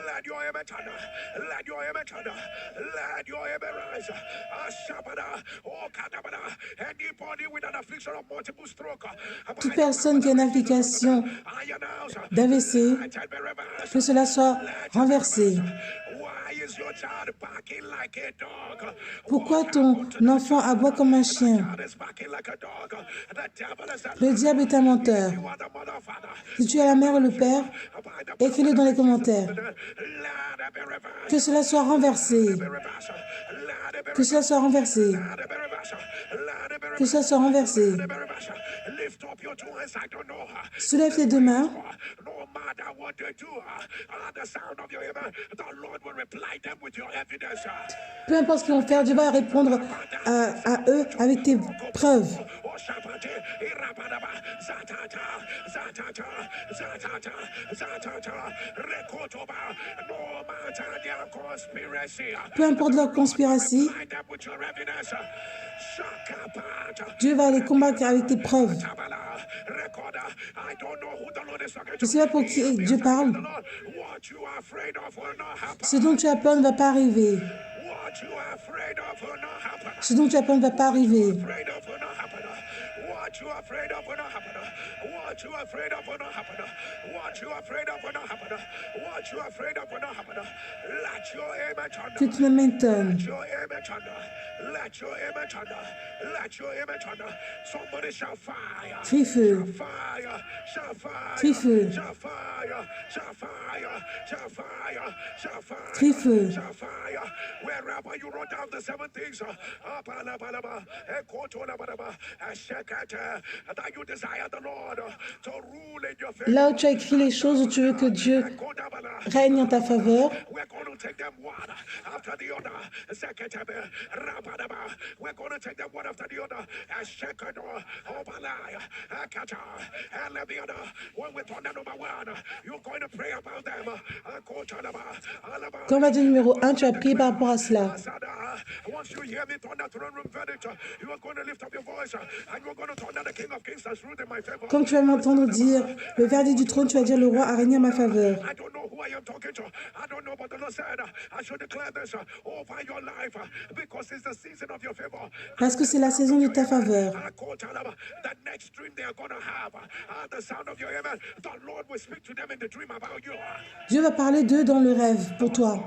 Let your amen thunder. Let your amen thunder. Let your amen rise. Ashabada. Oh, Kadabada. Anybody with an affliction of multiple stroke. Toute personne qui a une application d'AVC, que cela soit renversé. Pourquoi ton enfant aboie comme un chien? Le diable est un menteur. Si tu es la mère ou le père, écris-le dans les commentaires. Que cela soit renversé. Que cela soit renversé. Que cela soit renversé. Soulève tes deux mains. Peu importe ce qu'ils vont faire, Dieu va répondre à eux avec tes preuves. Peu importe leur conspiration, Dieu va les combattre avec tes preuves. Je ne sais pas pour qui Dieu parle. Ce dont tu as peur ne va pas arriver. Ce dont tu as peur ne va pas arriver. Que tu l'amènes tonne. Crie feu. Crie feu. Crie feu. Là où tu as écrit les choses où tu veux que Dieu règne en ta faveur, quand on va dire numéro 1, tu as prié par rapport à cela. Comme tu vas m'entendre dire le verdict du trône, tu vas dire le roi a régné en ma faveur. Parce que c'est la saison de ta faveur. Dieu va parler d'eux dans le rêve pour toi.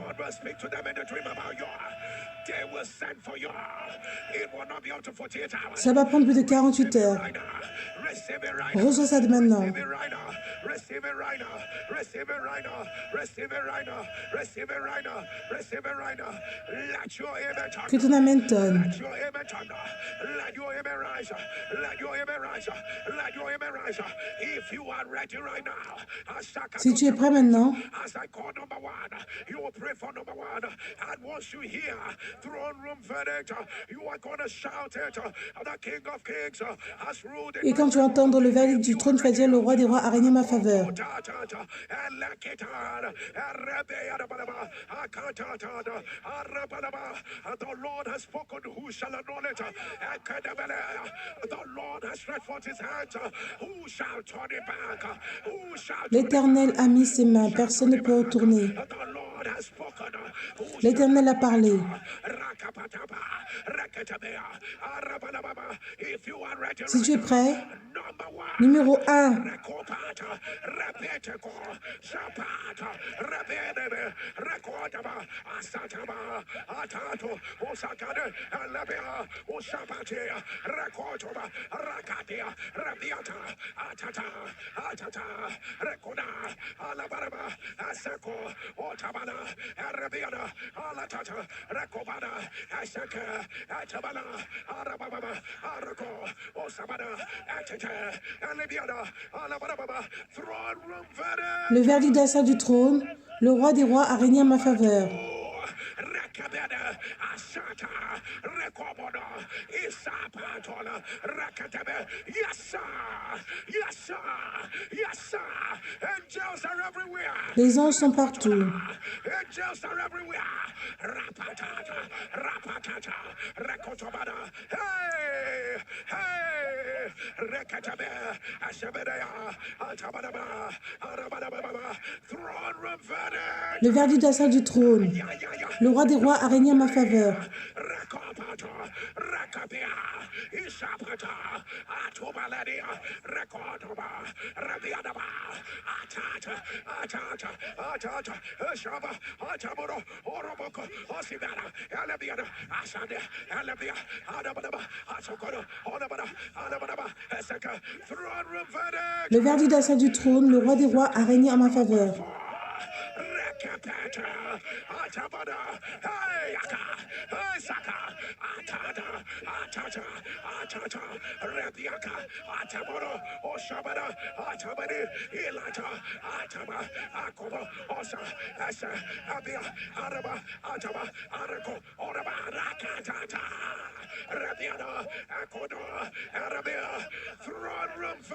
Ça va prendre plus de 48 heures. Reçois ça de maintenant. Que ton amen tonne. Si tu es prêt maintenant, et quand tu vas entendre le verdict du trône, tu vas dire le roi des rois a régné en ma faveur. L'Éternel a mis ses mains, personne ne peut retourner. L'Éternel a parlé. Si tu es prêt, numéro 1. Le verdict de la salle du trône, le roi des rois a régné en ma faveur. Les anges sont partout. Le verdict de la salle du trône, le roi des rois a régné en ma faveur. Le verdict de la salle du trône, le roi des rois a régné en ma faveur.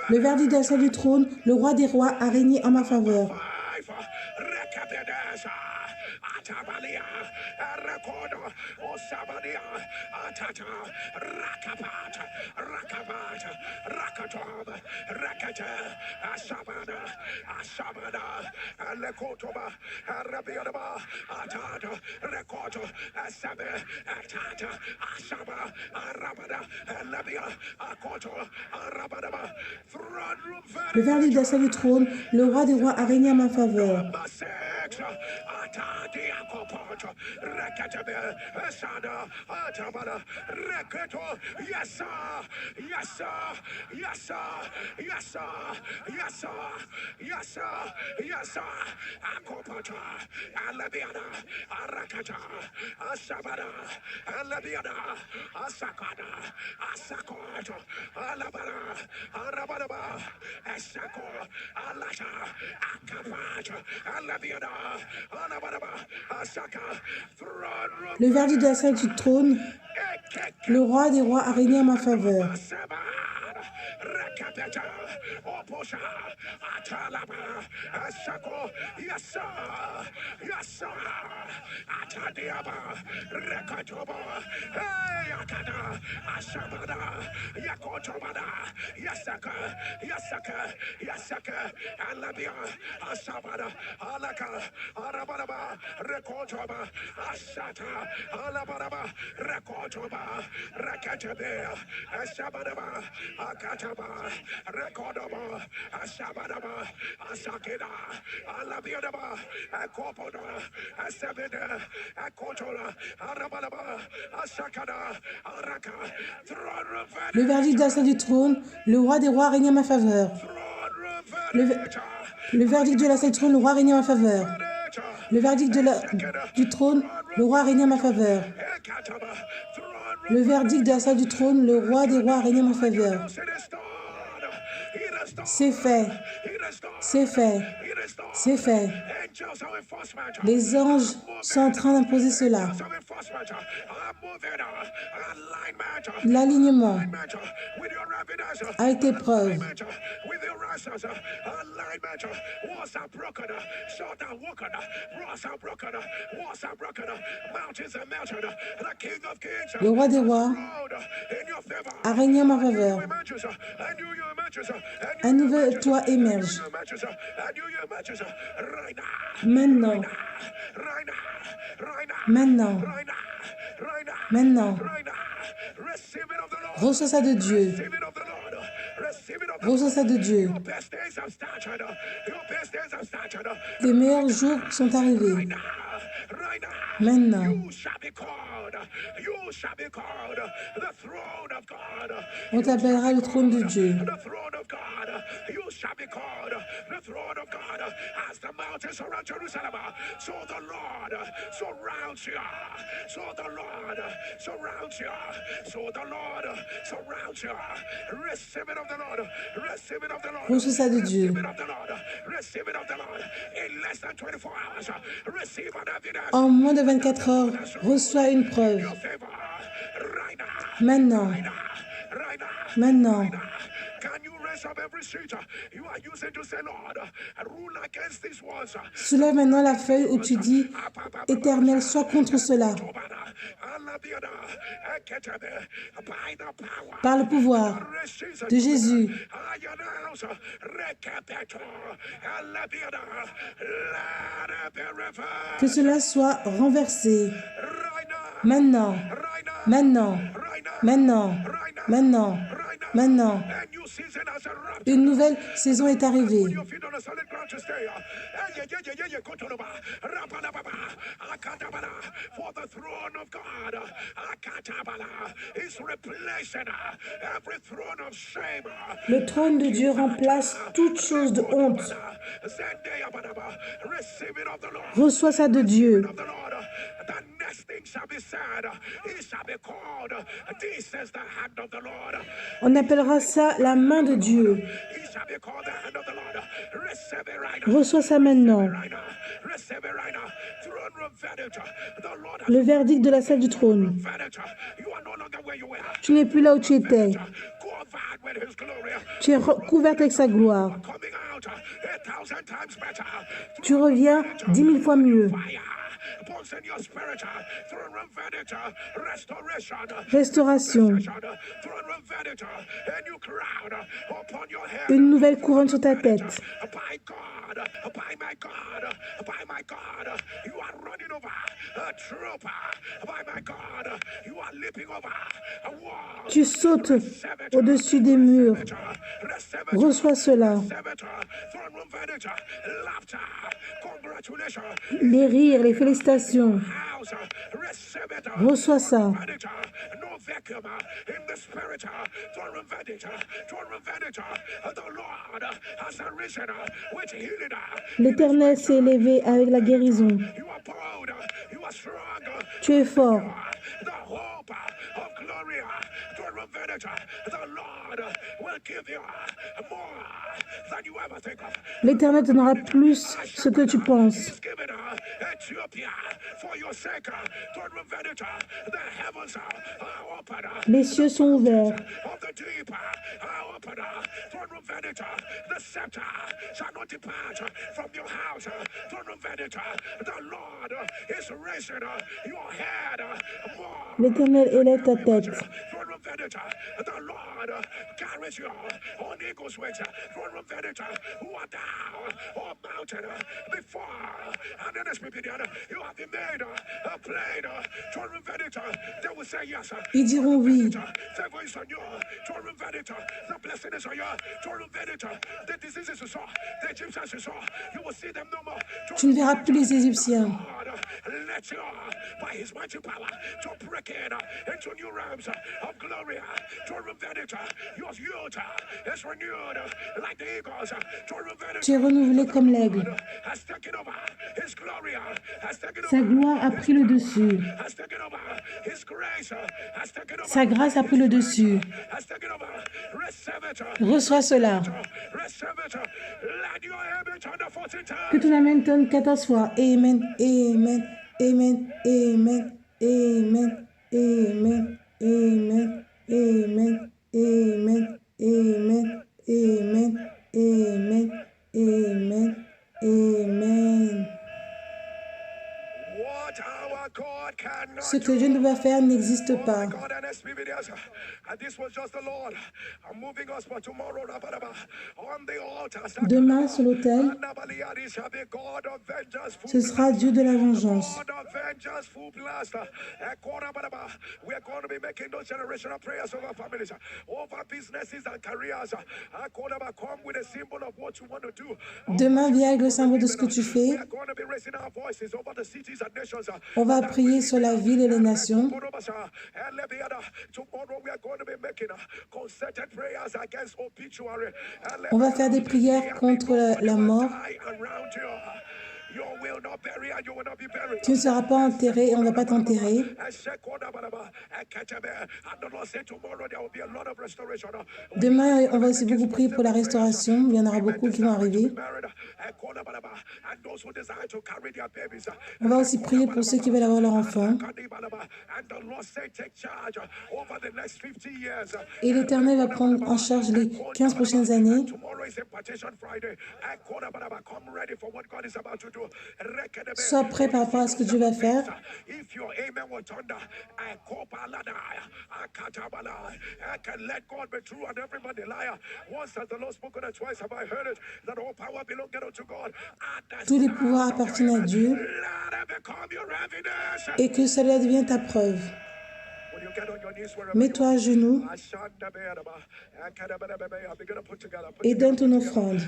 Le verdict de la salle du trône, le roi des rois a régné en ma faveur. Le verdict de la salle du trône, le roi des rois a régné en ma faveur. Le verdict de la salle du trône, le roi des rois a régné en ma faveur. Le verdict de la salle du trône, le roi des rois a régné en ma faveur. Le verdict de la salle du trône, le roi a régné en ma faveur. Le verdict du trône, le roi a régné en ma faveur. Le verdict de la salle du trône, le roi des rois a régné en ma faveur. C'est fait. C'est fait. C'est fait. Les anges sont en train d'imposer cela. L'alignement avec tes preuves. Le roi des rois a régné en ma faveur. Un nouvel toit émerge. Maintenant. Maintenant. Maintenant. Reçois ça de Dieu. Reçois ça de Dieu. Tes meilleurs jours sont arrivés. Maintenant, on t'appellera le trône de Dieu. Reçois ça de Dieu. En moins de 24 heures, reçois une preuve. Maintenant. Maintenant. Soulève maintenant la feuille où tu dis, Éternel, sois contre cela. Par le pouvoir de Jésus. Que cela soit renversé. Maintenant. Maintenant. Maintenant. Maintenant. Maintenant. Une nouvelle saison est arrivée. Le trône de Dieu remplace toute chose de honte. Reçois ça de Dieu. On appellera ça la main de Dieu. Reçois ça maintenant. Le verdict de la salle du trône. Tu n'es plus là où tu étais. Tu es couverte avec sa gloire. Tu reviens 10 000 fois mieux. Restauration. Une nouvelle couronne sur ta tête. Tu sautes au-dessus des murs. Reçois cela. Les rires, les félicitations. Reçois ça. L'Éternel s'est élevé avec la guérison. Tu es fort. L'Éternel te donnera plus ce que tu penses. Les cieux sont ouverts. L'Éternel élève ta tête. Ils diront oui. Tu ne verras plus les Égyptiens. Tu es renouvelé comme l'aigle. Sa gloire a pris le dessus. Sa grâce a pris le dessus. Reçois cela. Que ton amen tonne 14 fois. Amen, amen, amen, amen, amen, amen, amen, amen, amen, amen, amen, amen, amen, amen. Ce que Dieu ne peut pas faire n'existe pas. Demain, sur l'autel, ce sera Dieu de la vengeance. Demain, viens avec le symbole de ce que tu fais. On va prier sur la ville et les nations. On va faire des prières contre la mort. Tu ne seras pas enterré et on ne va pas t'enterrer. Demain, on va aussi beaucoup prier pour la restauration. Il y en aura beaucoup qui vont arriver. On va aussi prier pour ceux qui veulent avoir leur enfant. Et l'Éternel va prendre en charge les 15 prochaines années. Sois prêt par rapport à ce que Dieu va faire. Tous les pouvoirs appartiennent à Dieu et que cela devienne ta preuve. Mets-toi à genoux et donne ton offrande.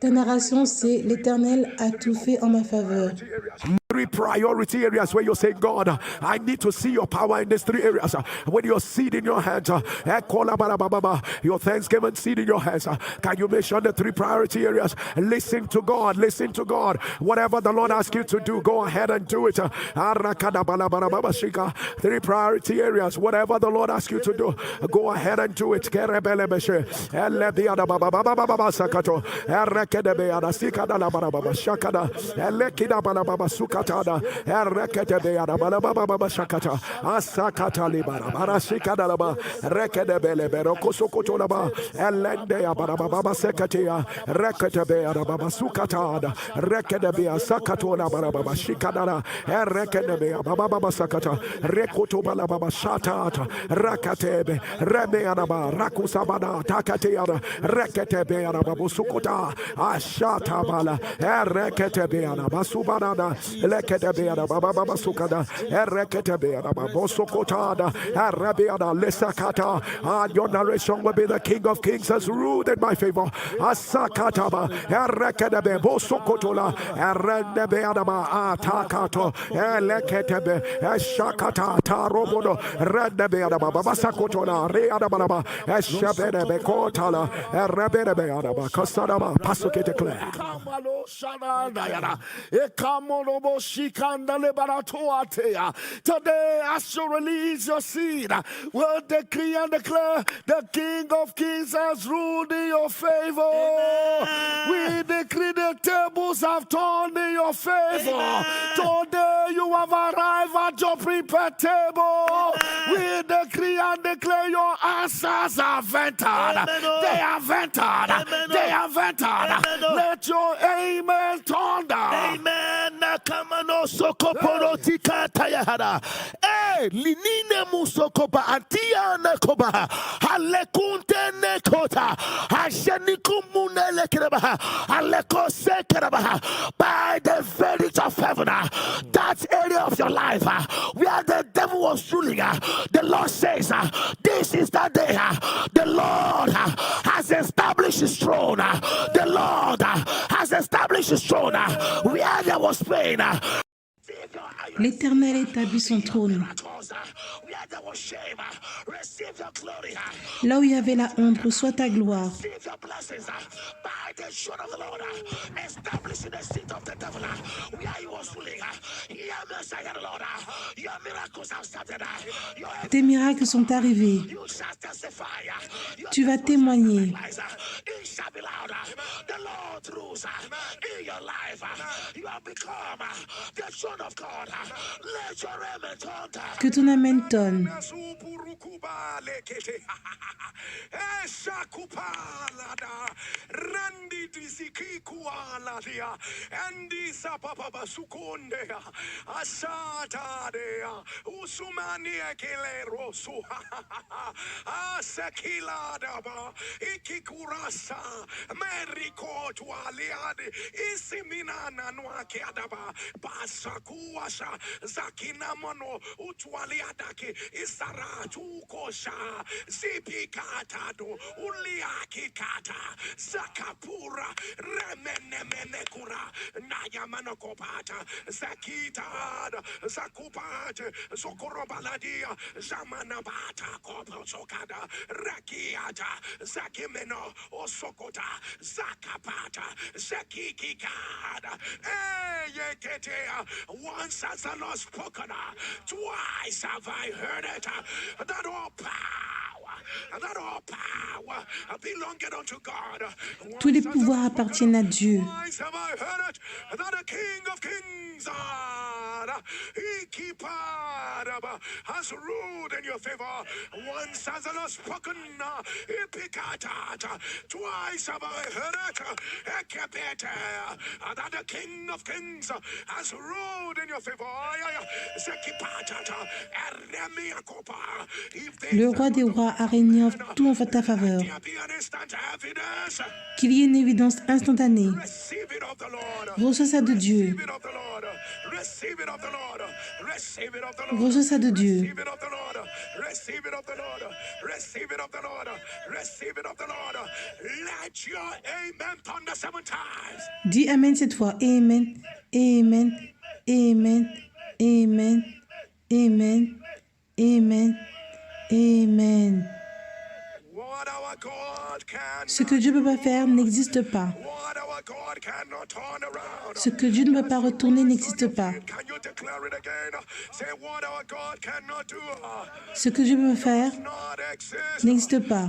Ta narration, c'est l'Éternel a tout fait en ma faveur. 3 priority areas where you say, God, I need to see your power in these 3 areas. When your seed in your hands, your Thanksgiving seed in your hands, can you mention the 3 priority areas? Listen to God, listen to God. Whatever the Lord asks you to do, go ahead and do it. 3 priority areas, whatever the Lord asks you to do, go ahead and do it. Erekete balaba shakata asakata libara barashika dalaba rekede bele beroko sokotolaba elende baraba sekatia rekete be araba sukata rekede be sakatola baraba shikadara rekede be baba sakata rekoto balaba shatata rakatebe rebe araba rakusabana takatia rekete be araba sukota ashata bala rekete be araba subana lekete be araba baba sukada rekete be araba bosokotada arabiana lesakata. Your narration will be the King of Kings has ruled in my favor. Asakataba rekete be bosokotola rende be araba atakato lekete be shakata tarobodo rende be araba baba sakotola re araba eshabere be kotala rebere be araba kasaraba pasukete declare. Today, as you release your seed, will decree and declare the King of Kings has ruled in your favor. Amen. We decree the tables have turned in your favor. Amen. Today, you have arrived at your prepared table. Amen. We decree and declare your answers are vented. Amen. They are vented. Amen. They are vented. Amen. Let your amen thunder. Amen. Nakamano sokoporo tikata yahara. Linine musokoba antia nekoba. Halekunte nekota. Hashenikumune lekeraba. Halekose keraba. By the verdict of heaven, that area of your life where the devil was ruling, the Lord says, this is that day the Lord has established his throne. The Lord has established his throne where there was pain. L'Éternel établit son trône. Là où il y avait la honte, reçois ta gloire. Tes miracles sont arrivés. Tu vas témoigner. Que ton amen tonne. Eshakupalada. Randi disiki kualadia. Endi sapapa sukundea. Asatadea. Usumania kile rosu. Asekiladaba. Ikikurasa. Meriko tualiade. Isiminana nuakiadaba. Basakuasha. Zakinamono. Utualiadake. Isara tukosha. Zipikatado. Uliakikata. Zakapura. Remenemenekura. Nayamanokopata. Zakitad. Zakupate. Zokorobaladia. Zamanabata. Koposokada. Rakiata. Zakimeno. Osokota. Zakapata. Zakikikada. Eyeketea. Once has the Lord spoken, twice have I heard it. That all power belongeth unto God. Tous les pouvoirs appartiennent à Dieu. Twice have I heard it. That the King of Kings has ruled in your favor. Once has the Lord spoken. Twice have I heard it. That the King of Kings has ruled in your favor. Le roi des rois a régné tout en ta faveur. Qu'il y ait une évidence instantanée. Reçois ça de Dieu. Reçois ça de Dieu. Dis Amen cette fois. Amen. Amen. Amen. Amen. Amen. Amen. Amen. Ce que Dieu ne peut pas faire n'existe pas. Ce que Dieu ne peut pas retourner n'existe pas. Ce que Dieu peut faire n'existe pas.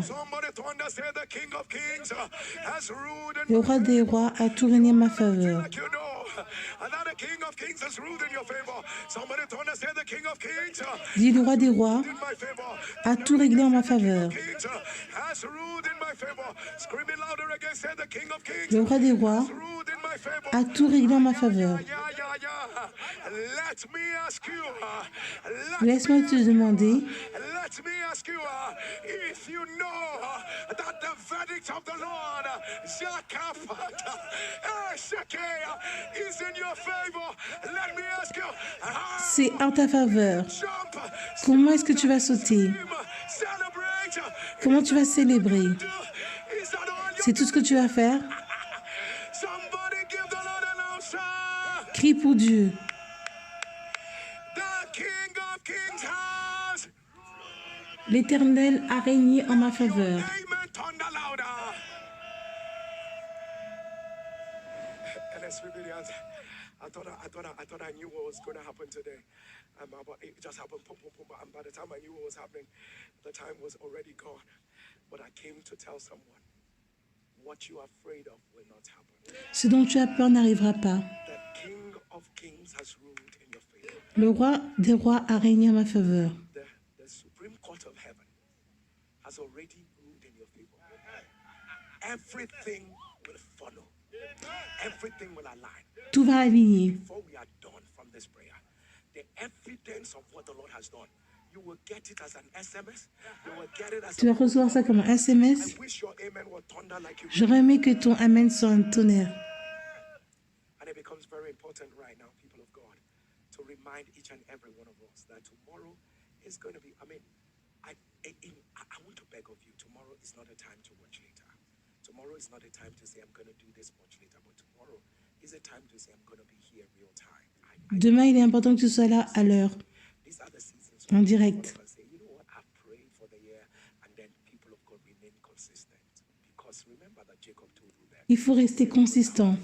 Le roi des rois a tout régné en ma faveur. Dis, le roi des rois a tout réglé en ma faveur. Le roi des rois a tout réglé en ma faveur. Laisse-moi te demander c'est en ta faveur. Comment est-ce que tu vas sauter? Comment tu vas célébrer? C'est tout ce que tu vas faire? Crie pour Dieu. L'Éternel a régné en ma faveur. I thought I knew what was going to happen today. But it just happened, boom, boom, boom. And by the time I knew what was happening, the time was already gone. But I came to tell someone, what you are afraid of will not happen. Ce dont tu as peur n'arrivera pas. The King of Kings has ruled in your favor. Le roi des rois a régné en ma faveur. The Supreme Court of Heaven has already ruled in your favor. Everything will follow. Everything will align. Tout va aligner. Before we are done from this prayer, the evidence of what the Lord has done, you will get it as an SMS. You will get it as Tu vas recevoir ça comme un SMS. I wish your amen would thunder like you. J'aurais aimé que ton Amen soit un tonnerre. And it becomes very important right now, people of God, to remind each and every one of us that tomorrow is going to be, I want to beg of you, tomorrow is not a time to watch later. Tomorrow is not a time to say, I'm going to do this much later, but tomorrow is a time to say, I'm going to be here real time. Demain, il est important que tu sois là à l'heure, en direct. Il faut rester consistant.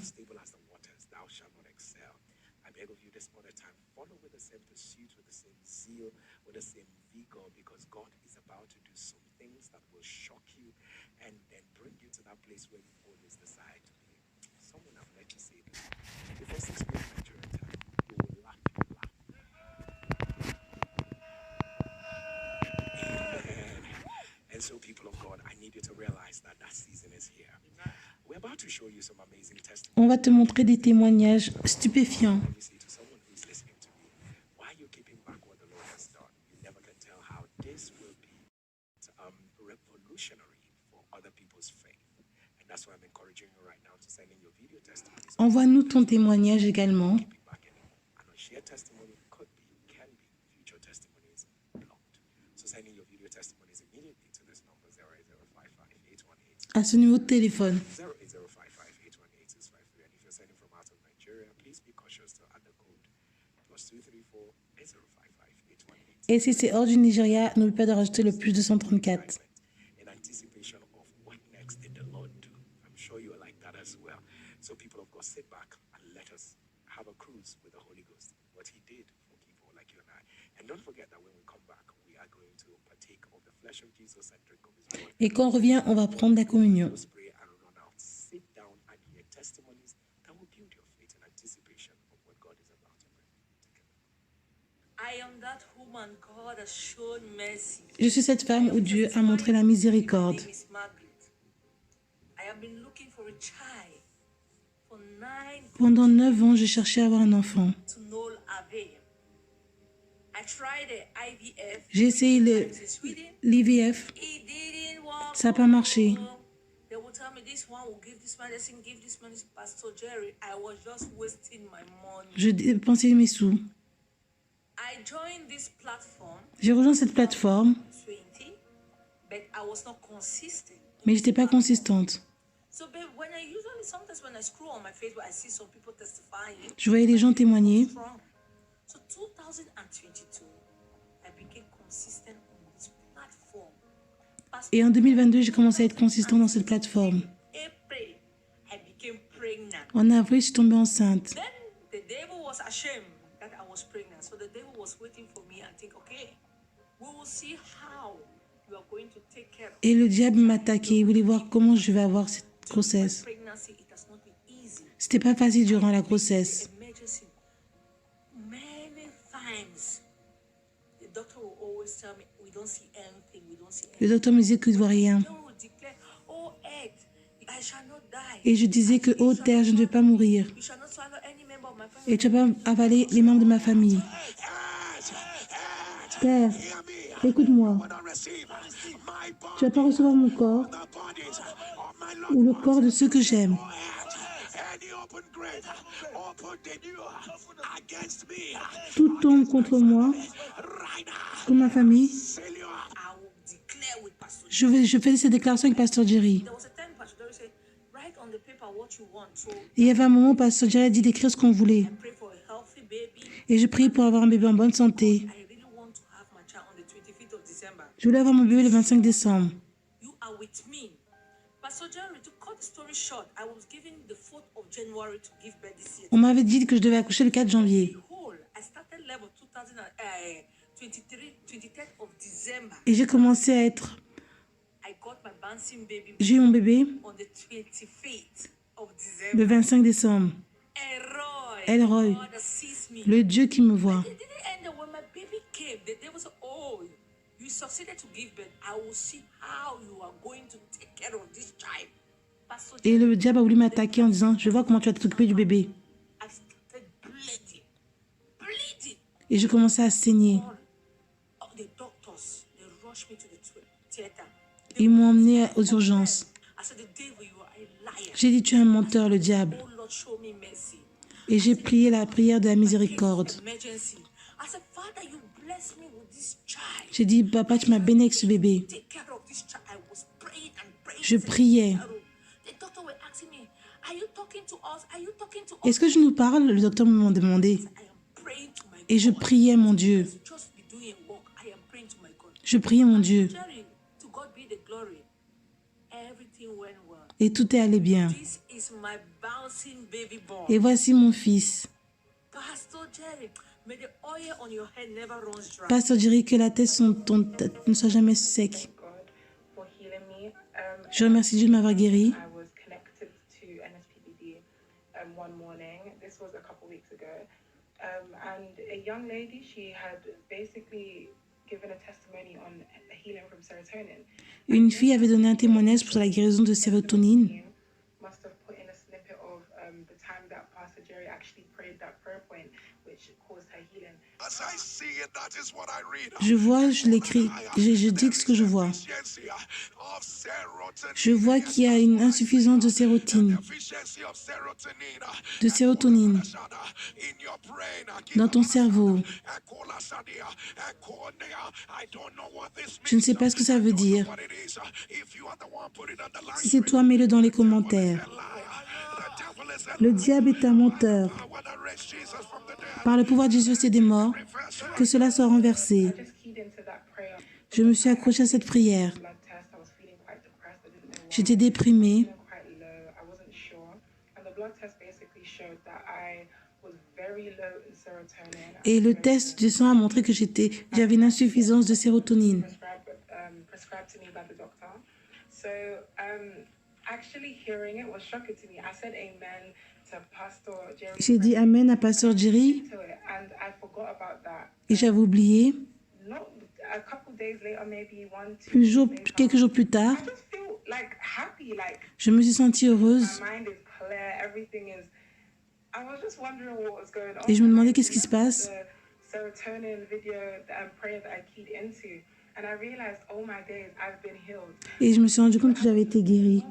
And so, people of God, I need you to realize that that season is here. We're about to show you some amazing testimonies. On va te montrer des témoignages stupéfiants. Let me say to someone who's listening to me, why are you keeping back what the Lord has done? You never can tell how this will be revolutionary for other people's faith. And that's why I'm encouraging you right now to send in your video testimonies. Envoie-nous ton témoignage également. Keeping back anymore. And a shared testimony could be, can be future testimonies blocked. So send in your video testimonies immediately to this number 08055 À ce numéro de téléphone. 08055 And if you're sending from out of Nigeria, please be cautious to add the code +234 8055 Et si c'est hors du Nigeria, n'oublie pas de rajouter le plus 234. In anticipation of what next did the Lord do. I'm sure you are like that as well. So people of God, sit back and let us have a cruise with the Holy Ghost. What he did for people like you and I. And don't forget that when we come back, we are going to partake of the flesh of Jesus and drink of his blood. Et quand on revient, on va prendre la communion. Let's pray and run out. Sit down and hear testimonies that will build your faith in anticipation of what God is about to bring together. I am that woman God has shown mercy. Je suis cette femme où Dieu a montré la miséricorde. My name is Margaret. I have been looking for a child for 9 Pendant 9 ans, j'ai cherché à avoir un enfant. to no avail. I tried the IVF. J'ai essayé in Sweden. l'IVF. It didn't work. Ça n'a pas marché. They would tell me this one will give this medicine, give this medicine. Pastor Jerry, I was just wasting my money. Je dépensais mes sous. I joined this platform J'ai rejoint cette plateforme, 20, but I was not consistent. mais je n'étais pas consistante. So, babe, sometimes when I scroll on my Facebook, I see some people testifying. Je voyais les gens témoigner. Strong. So, 2022, I became consistent on this platform. Et en 2022, j'ai commencé à être consistante dans cette plateforme. April, I became pregnant. En avril, je suis tombée enceinte. Then the devil was ashamed that I was pregnant. So the devil was waiting for me and think, okay, we will see how you are going to take care of Et le diable m'a attaqué. Il voulait voir comment je vais avoir cette grossesse. pregnancy. It has not been easy. C'était pas facile durant la grossesse. Emergency. Many times, the doctor will always tell me, we don't see anything, we don't see anything. Le docteur me disait que je ne vois rien. The devil will declare, oh, earth, I shall not die. Et je disais que, ô terre, je ne vais pas mourir. You shall not swallow any member of my family. Et tu vas pas avaler les membres de ma famille. Père, écoute-moi. Tu vas pas recevoir mon corps ou le corps de ceux que j'aime. Tout tombe contre moi, contre ma famille. I will declare with Pastor. Je fais ces déclarations avec Pasteur Jerry. There was a time Pastor Jerry said, write on the paper what you want. So Et il y avait un moment où Pasteur Jerry a dit d'écrire ce qu'on voulait. pray for a healthy baby. Et je prie pour avoir un bébé en bonne santé. I really want to have my child on the 25th of December. Je voulais avoir mon bébé le 25 décembre. You are with me. Pastor Jerry, to cut the story short, I was given the 4th of January to give birth this year. On m'avait dit que je devais accoucher le 4 janvier. Behold, I started level 23rd of December. Et j'ai commencé à être... I got my bouncing baby J'ai eu mon bébé on the 25th of December. le 25 décembre. Elroy, God that sees me. le Dieu qui me voit. It didn't end there. When my baby came, the devil said, oh, you succeeded to give birth. I will see how you are going to take care of this child. Pastor Et le diable a voulu m'attaquer en disant, je vais voir comment tu vas t'occuper du bébé. I started bleeding. Bleeding. Et je commençais à saigner. All the doctors, they rushed me to the theater. Ils m'ont emmené aux urgences. I said, the devil, you are a liar. J'ai dit, tu es un menteur, le diable. Oh Lord, show me mercy. Et j'ai prié la prière de la miséricorde. Emergency. I said, Father, you bless me with this child. J'ai dit, papa, tu m'as béni avec ce bébé. Take care of this child. I was praying and praying. Je priais. The doctor were asking me, are you talking to us? Are you talking to us? Est-ce que je nous parle? Le docteur m'a demandé. I am praying to my Et je God. priais mon Dieu. Just be doing work. I am praying to my God. Je priais mon Dieu. Jerry, to God be the glory. Everything went well. Et tout est allé bien. This is my bouncing baby boy. Et voici mon fils. Pastor Jerry, may the oil on your head never runs dry. Pasteur Jerry, que la tête ne soit jamais sec. God for healing me. Je remercie Dieu de m'avoir guéri. I was connected to NSPBD one morning. This was a couple weeks ago. And a young lady, she had basically given a testimony on healing from serotonin. Une fille avait donné un témoignage pour la guérison de sérotonine. Must have put in a snippet of the time that Pastor Jerry actually prayed that prayer point, which caused her healing. As I see it, that is what I read. Je vois, je l'écris, je dis ce que je vois. Je vois qu'il y a une insuffisance de sérotonine dans ton cerveau. Je ne sais pas ce que ça veut dire. Si c'est toi, mets-le dans les commentaires. Le diable est un menteur. Par le pouvoir de Jésus des morts, que cela soit renversé. Je me suis accrochée à cette prière. J'étais déprimée. Et le test du sang a montré que j'avais une insuffisance de sérotonine. J'ai dit Amen à Pasteur Jerry et j'avais oublié. Quelques jours plus tard, je me suis sentie heureuse et je me demandais qu'est-ce qui se passe. Et je me suis rendu compte que j'avais été guérie.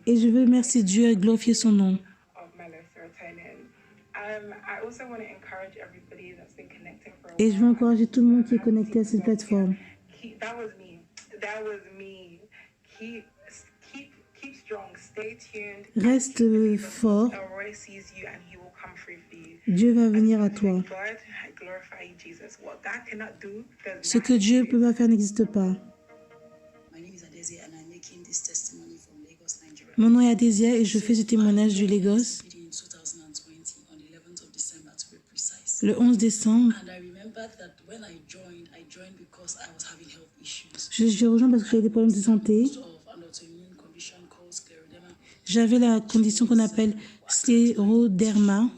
Et je veux remercier Dieu et glorifier son nom. Et je veux encourager tout le monde qui est connecté à cette plateforme. Reste fort. Dieu va venir à toi. Ce que Dieu ne peut pas faire n'existe pas. Mon nom est Adésia et je fais ce témoignage du Lagos le 11 décembre. J'ai rejoint parce que j'avais des problèmes de santé. J'avais la condition qu'on appelle scléroderma.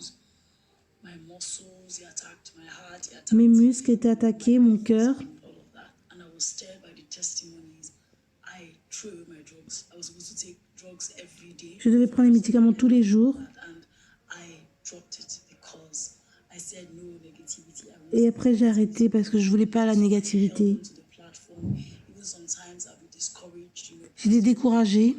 Mes muscles étaient attaqués, mon cœur. Je devais prendre les médicaments tous les jours. Et après, j'ai arrêté parce que je ne voulais pas la négativité. J'étais découragée.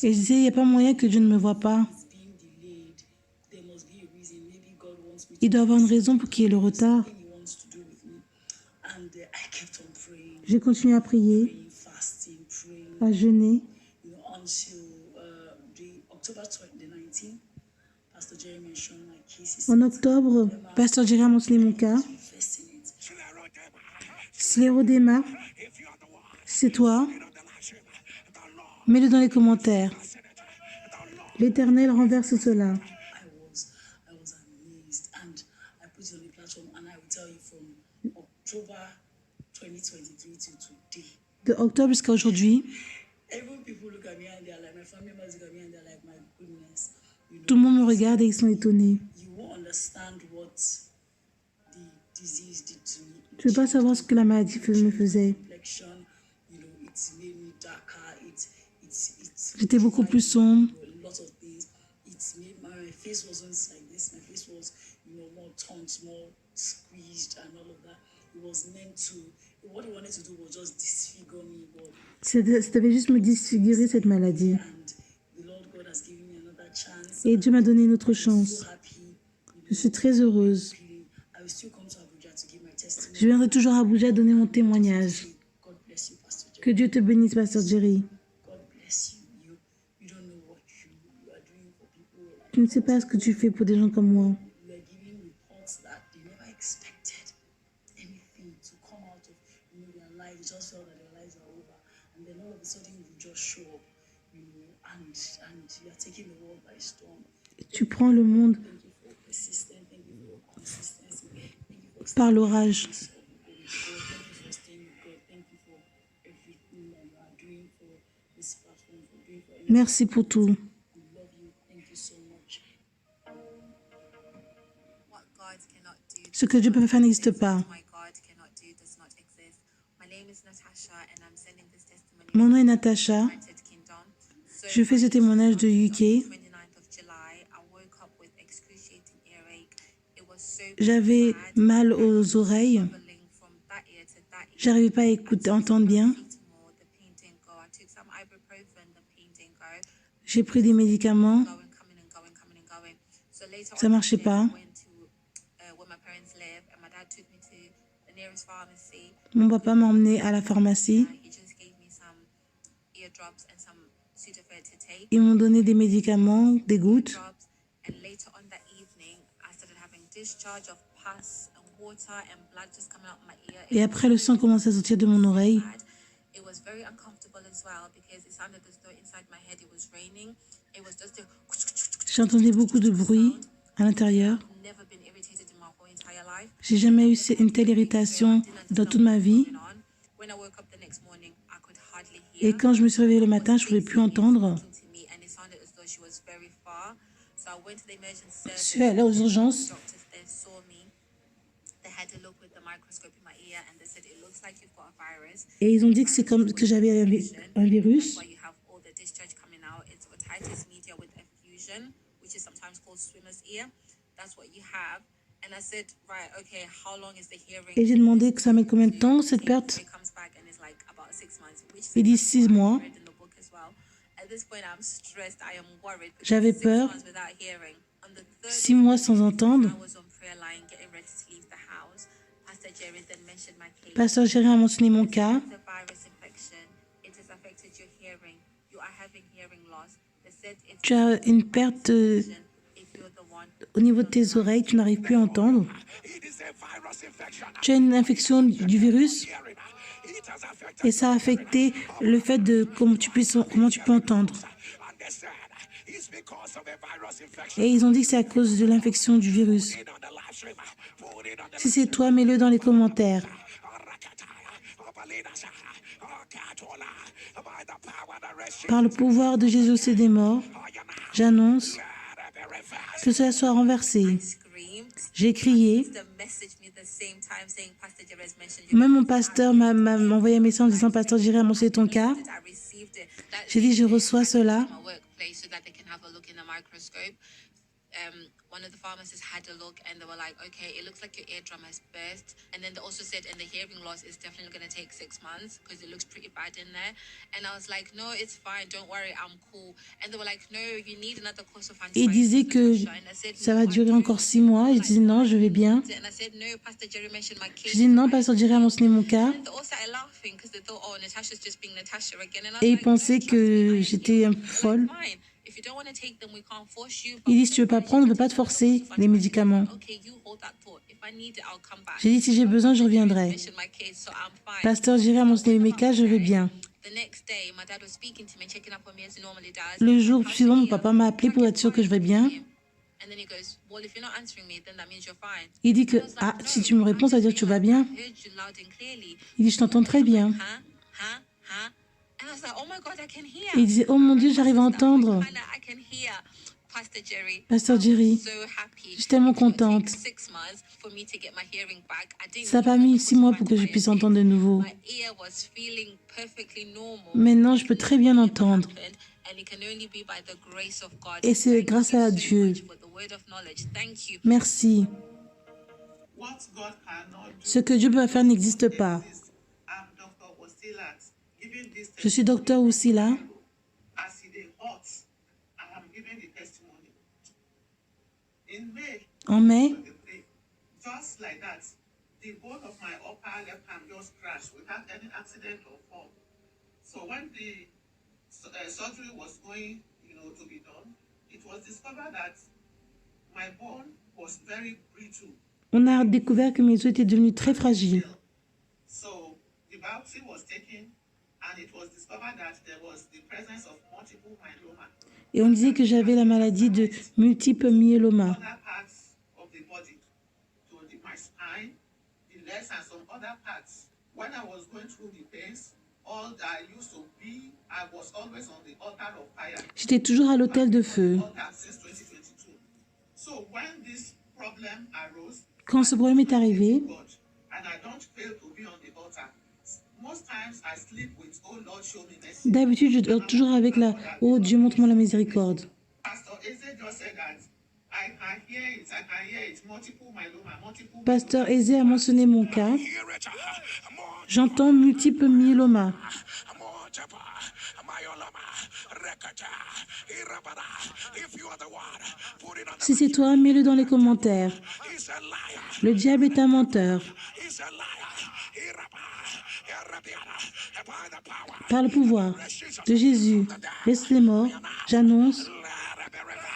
Et je disais, il n'y a pas moyen que Dieu ne me voit pas. Il doit avoir une raison pour qu'il y ait le retard. J'ai continué à prier, à jeûner. En octobre, Pasteur Jerry a mentionné mon cas. Sclérodéma, c'est toi. Mets-le dans les commentaires. L'Éternel renverse cela. De octobre jusqu'à aujourd'hui, tout le monde me regarde et ils sont étonnés. Tu ne veux pas savoir ce que la maladie me faisait. J'étais beaucoup plus sombre. Ça devait juste me disfigurer cette maladie. Et Dieu m'a donné une autre chance. Je suis très heureuse. Je viendrai toujours à Abuja donner mon témoignage. Que Dieu te bénisse, Pasteur Jerry. Tu ne sais pas ce que tu fais pour des gens comme moi. Tu prends le monde par l'orage. Merci pour tout. Ce que Dieu peut faire n'existe pas. Mon nom est Natacha. Je fais ce témoignage de UK. J'avais mal aux oreilles. J'arrivais pas à entendre bien. J'ai pris des médicaments. Ça marchait pas. Mon papa m'a emmené à la pharmacie. Ils m'ont donné des médicaments, des gouttes. Et après, le sang commençait à sortir de mon oreille. J'entendais beaucoup de bruit à l'intérieur. J'ai jamais eu une telle irritation dans toute ma vie. Et quand je me suis réveillée le matin, je ne pouvais plus entendre. Je suis allée aux urgences. Et ils ont dit que c'est comme que j'avais un virus. Et j'ai demandé que ça met combien de temps, cette perte. Il dit 6 mois. J'avais peur. 6 mois sans entendre. Pasteur Jerry a mentionné mon cas. Tu as une perte au niveau de tes oreilles, tu n'arrives plus à entendre. Tu as une infection du virus et ça a affecté le fait de comment tu peux entendre. Et ils ont dit que c'est à cause de l'infection du virus. Si c'est toi, mets-le dans les commentaires. Par le pouvoir de Jésus c'est des morts, j'annonce que cela soit renversé. J'ai crié. Même mon pasteur m'a envoyé un message en disant « Pasteur, j'irai annoncer ton cas ». J'ai dit « Je reçois cela ». One of the pharmacists had a look and they were like, okay, it looks like your eardrum has burst. And then they also said, and the hearing loss is definitely going to take 6 months because it looks pretty bad in there. And I was like, no, it's fine, don't worry, I'm cool. And they were like, no, you need another course of antibiotics. Ils disaient que ça va durer encore 6 mois. Je disais non, je vais bien. Je dis non, Pasteur Jerry a mentionné mon cas. Et ils pensaient que j'étais un peu folle. Il dit, si tu ne veux pas prendre, on ne peut pas te forcer les médicaments. J'ai dit, si j'ai besoin, je reviendrai. Pasteur Jerry a mentionné mes cas, je vais bien. Le jour suivant, mon papa m'a appelé pour être sûr que je vais bien. Il dit que, si tu me réponds, ça veut dire que tu vas bien. Il dit, je t'entends très bien. Et il disait, oh mon Dieu, j'arrive à entendre. Pasteur Jerry, je suis tellement contente. Ça n'a pas mis 6 mois pour que je puisse entendre de nouveau. Maintenant, je peux très bien entendre. Et c'est grâce à Dieu. Merci. Ce que Dieu peut faire n'existe pas. Je suis docteur Oussila. En mai, on a découvert que mes os étaient devenus très fragiles. Et on disait que j'avais la maladie de multiple myéloma. my spine, the legs, and some other parts. When I was going through the pains, all that I used to be, I was always on the altar of fire. J'étais toujours à l'autel de feu. Since 2022. So when this problem arose, Quand ce problème est arrivé, and I don't fail to be on the altar. Most times I sleep with, oh Lord, show me mercy. d'habitude, je dors toujours avec la « Oh Dieu, montre-moi la miséricorde ». Pastor Eze just said that I can hear it, multiple myeloma, multiple. Pasteur Eze a mentionné mon cas. J'entends multiples myélomas. Si c'est toi, mets-le dans les commentaires. Le diable est un menteur. Par le pouvoir de Jésus, laisse les morts, j'annonce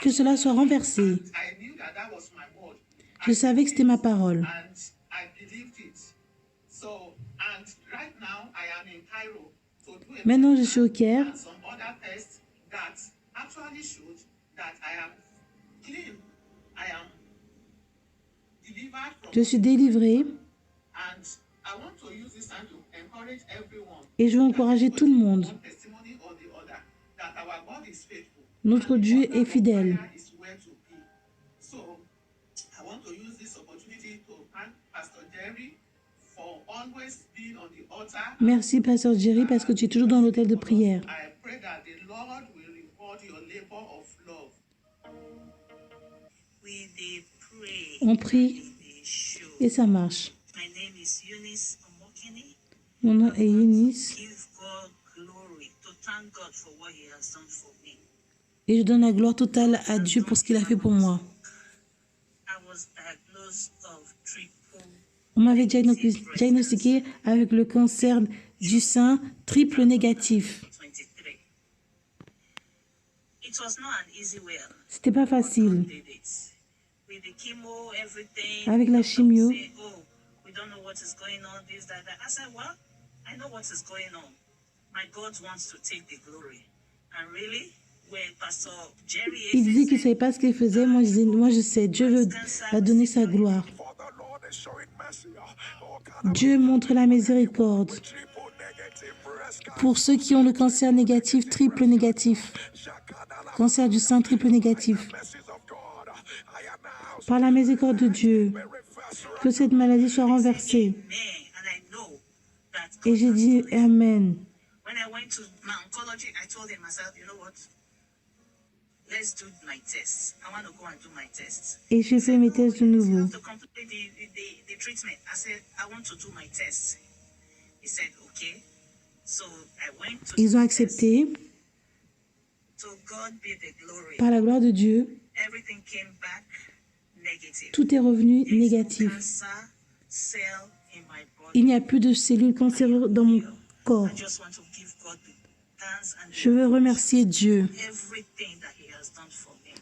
que cela soit renversé. Je savais que c'était ma parole. Maintenant, je suis au Caire. Je suis délivré. Et je veux encourager tout le monde. Notre Dieu est fidèle. Merci, Pasteur Jerry, parce que tu es toujours dans l'hôtel de prière. On prie et ça marche. Mon nom est Eunice. Et je donne la gloire totale à Dieu pour ce qu'il a fait pour moi. On m'avait diagnostiqué avec le cancer du sein triple négatif. C'était pas facile. Avec la chimio, il disait qu'il ne savait pas ce qu'il faisait. Moi, je disais, moi je sais, Dieu veut donner sa gloire. Dieu montre la miséricorde pour ceux qui ont le cancer négatif, triple négatif, cancer du sein triple négatif. Par la miséricorde de Dieu, que cette maladie soit renversée. Et j'ai dit Amen. Et j'ai fait mes tests de nouveau. Ils ont accepté. Par la gloire de Dieu, tout est revenu négatif. Il n'y a plus de cellules cancéreuses dans mon corps. Je veux remercier Dieu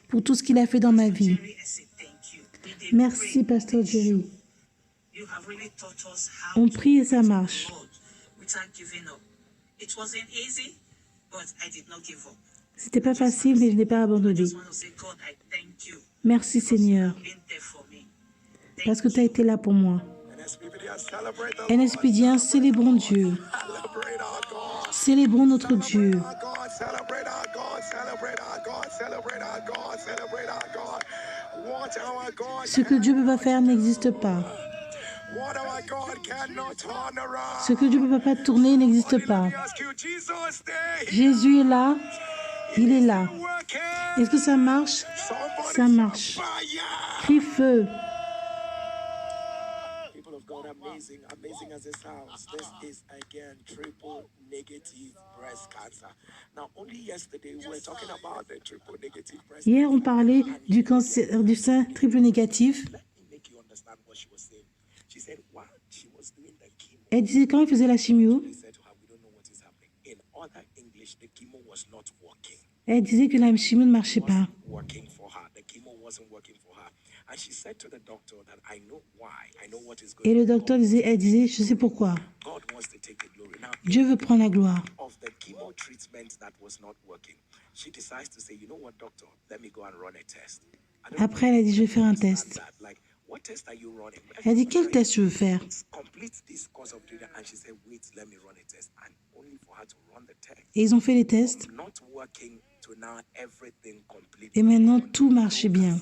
pour tout ce qu'il a fait dans ma vie. Merci, Pasteur Jerry. On prie et ça marche. C'était pas facile, mais je n'ai pas abandonné. Merci, Seigneur, parce que tu as été là pour moi. NSPDien, célébrons Dieu. Célébrons notre Dieu. Ce que Dieu ne peut pas faire n'existe pas. Ce que Dieu ne peut pas tourner n'existe pas. Jésus est là. Il est là. Est-ce que ça marche? Ça marche. Crie feu. Amazing as it sounds, this is again triple negative breast cancer. Now, only yesterday we were talking about the triple negative breast cancer. Hier, on parlait du cancer du sein triple négatif. Elle disait quand il faisait la chimio, elle disait que la chimio ne marchait pas. Et le docteur disait, elle disait, je sais pourquoi. Dieu veut prendre la gloire. Après, elle a dit, je vais faire un test. What test are you running? Elle dit, quel test tu veux faire? Complete this course of training, and she said, wait, let me run a test. And only for her to run the test. Et ils ont fait les tests. Not working to now everything completely. Et maintenant, tout marchait bien.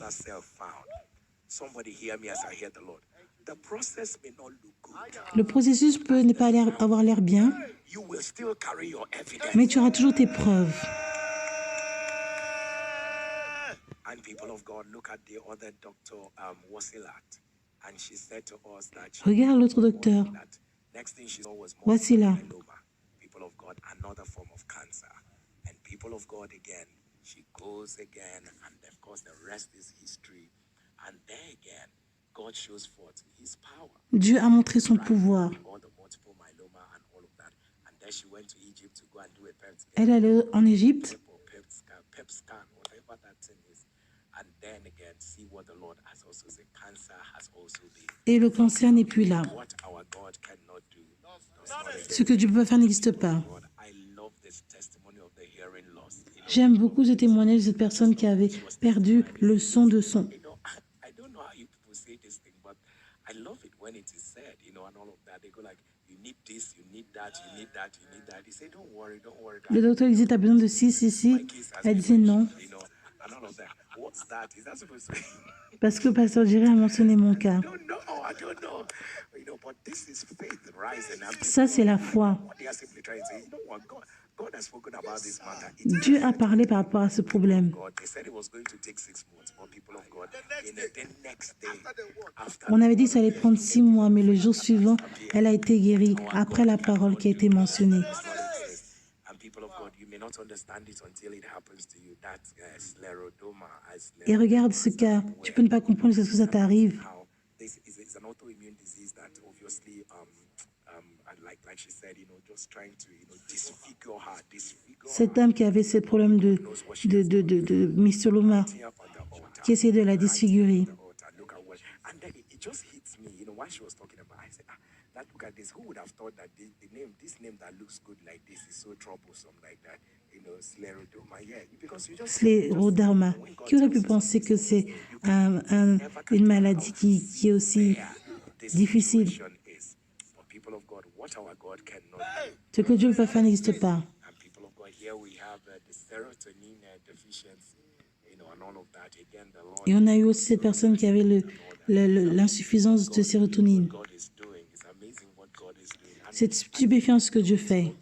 Somebody hear me as I hear the Lord. The process may not look good. Le processus peut ne pas avoir l'air bien, You will still carry your evidence. mais tu auras toujours tes preuves. And people of God, look at the other doctor, Wasilat, and she said to us that Regarde l'autre docteur, next thing she saw was Wasila. myeloma. People of God, another form of cancer. And people of God again, she goes again, and of course the rest is history. And there again, God shows forth His power. Dieu a montré son pouvoir. All the multiple myeloma and all of that. And then she went to Egypt to go and do a PET scan. Elle allait en Égypte. PET scan, whatever that thing is. And then again, see what the Lord has also said. Cancer has also been. Et le cancer n'est plus là. What our God cannot do does not exist. Ce que Dieu peut faire n'existe pas. God, I love this testimony of the hearing loss. J'aime beaucoup ce témoignage de cette personne qui avait perdu le son de son. You know, I don't know how you people say this thing, but I love it when it is said, you know, and all of that. They go like, you need this, you need that, you need that, you need that. They say, don't worry, don't worry. Le docteur disait, tu as besoin de ci. Elle disait non. You know, and all of that. What's that? Is that supposed to be? Parce que Pasteur Jerry a mentionné mon cas. I don't know. You know, but this is faith rising up. Ça, c'est la foi. What they are simply trying to say, you know what, God has spoken about this matter. Dieu a parlé par rapport à ce problème. God, they said it was going to take 6 months, but people of God, in the next day, after On avait dit que ça allait prendre 6 mois, mais le jour suivant, elle a été guérie après la parole qui a été mentionnée. and people of God, you may not understand it until it happens to you. That scleroderma, Et regarde ce cas. Tu peux ne pas comprendre ce que ça t'arrive. how this is an autoimmune disease that obviously, like she said, you know, just trying to, you know, disfigure her. Cette dame qui avait ce problème de myéloma, Here on the altar. qui essayait de la disfigurer. Look at what, and then it just hits me, you know, while she was talking about. I said, that look at this. Who would have thought that this name that looks good like this is so troublesome like that? You know, scleroderma. Yeah, because you just. Scléroderma. Qui aurait pu penser que c'est une maladie qui est aussi difficile? But people of God, what our God cannot do. Ce que Dieu ne peut pas faire n'existe pas. And people of God, here we have the serotonin deficiency, you know, and all of that. Again, the Lord. Et on a eu aussi cette personne qui avait l'insuffisance de sérotonine. God is doing. It's amazing what God is doing. And C'est stupéfiant ce que Dieu fait.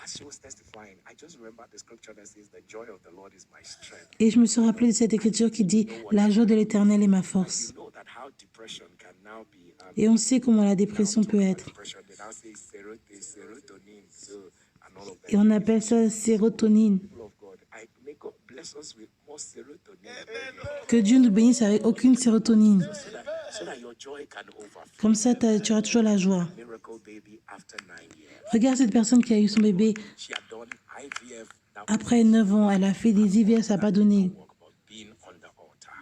as she was testifying, I just remember the scripture that says, "The joy of the Lord is my strength." Et je me suis rappelé de cette écriture qui dit « La joie de l'Éternel est ma force You know that how depression can now be. ». Et on sait comment la dépression peut être. Depression, they now say serotonin, so, and all of that. Et on appelle ça sérotonine. People of God, may God bless us with more serotonin, Que Dieu nous bénisse avec aucune sérotonine. so that your joy can overflow. Comme ça, tu auras toujours la joie. Miracle baby after 9 years. Regarde cette personne qui a eu son bébé. She had done IVF. That Après 9 ans, elle a fait des IVF, ça n'a pas donné. work about being on the altar.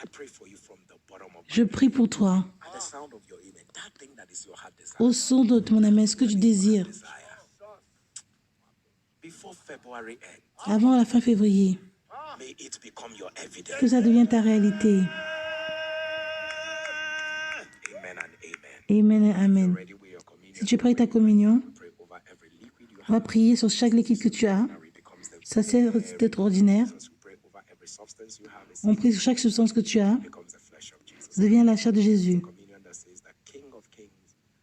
I pray for you from the bottom of Je prie pour toi. at the sound of your amen. That thing that is your heart desire. Au son de mon âme, ce que tu désires. Before February ends, Avant la fin février, may it become your evidence. que ça devienne ta réalité. Amen and amen. Amen et amen. Ready with your communion. Si tu es prêt à ta communion, Pray over every liquid you on va prier sur chaque liquide que tu as. have. It becomes the Ça c'est d'être ordinaire. Jesus. We pray over every substance you have. It On prie sur chaque substance que tu as. becomes the flesh of Jesus. Ça devient la chair de Jésus. Communion that says that King of Kings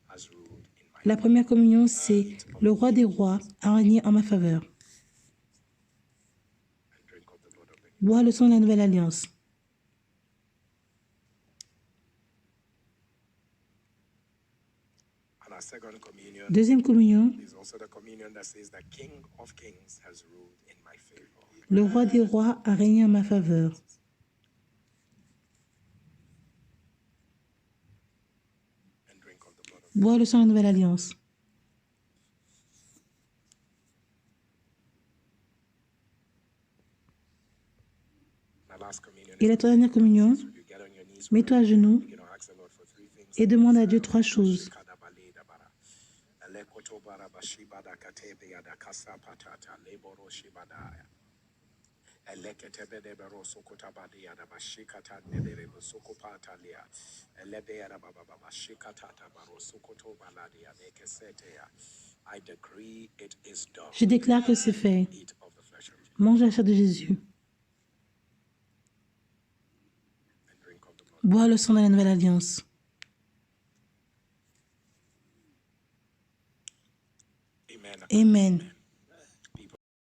has ruled in my La première communion, c'est le roi des rois a régné en ma faveur. and drink of the blood of the Bois le sang de la nouvelle alliance. And our second communion Deuxième communion, is also the communion that says that King of Kings has ruled in my favor. le roi des rois a régné en ma faveur. And drink of the blood of Bois le sang de la nouvelle alliance. my last communion. Et la dernière communion, You get on your knees. mets-toi à genoux You know, ask the Lord for 3 things. et demande à Dieu 3 choses. I decree it is done. Je déclare que c'est fait. Eat of the flesh of Jesus Mange la chair de Jésus. and drink of the blood. Bois le sang de la nouvelle alliance. Amen. Amen.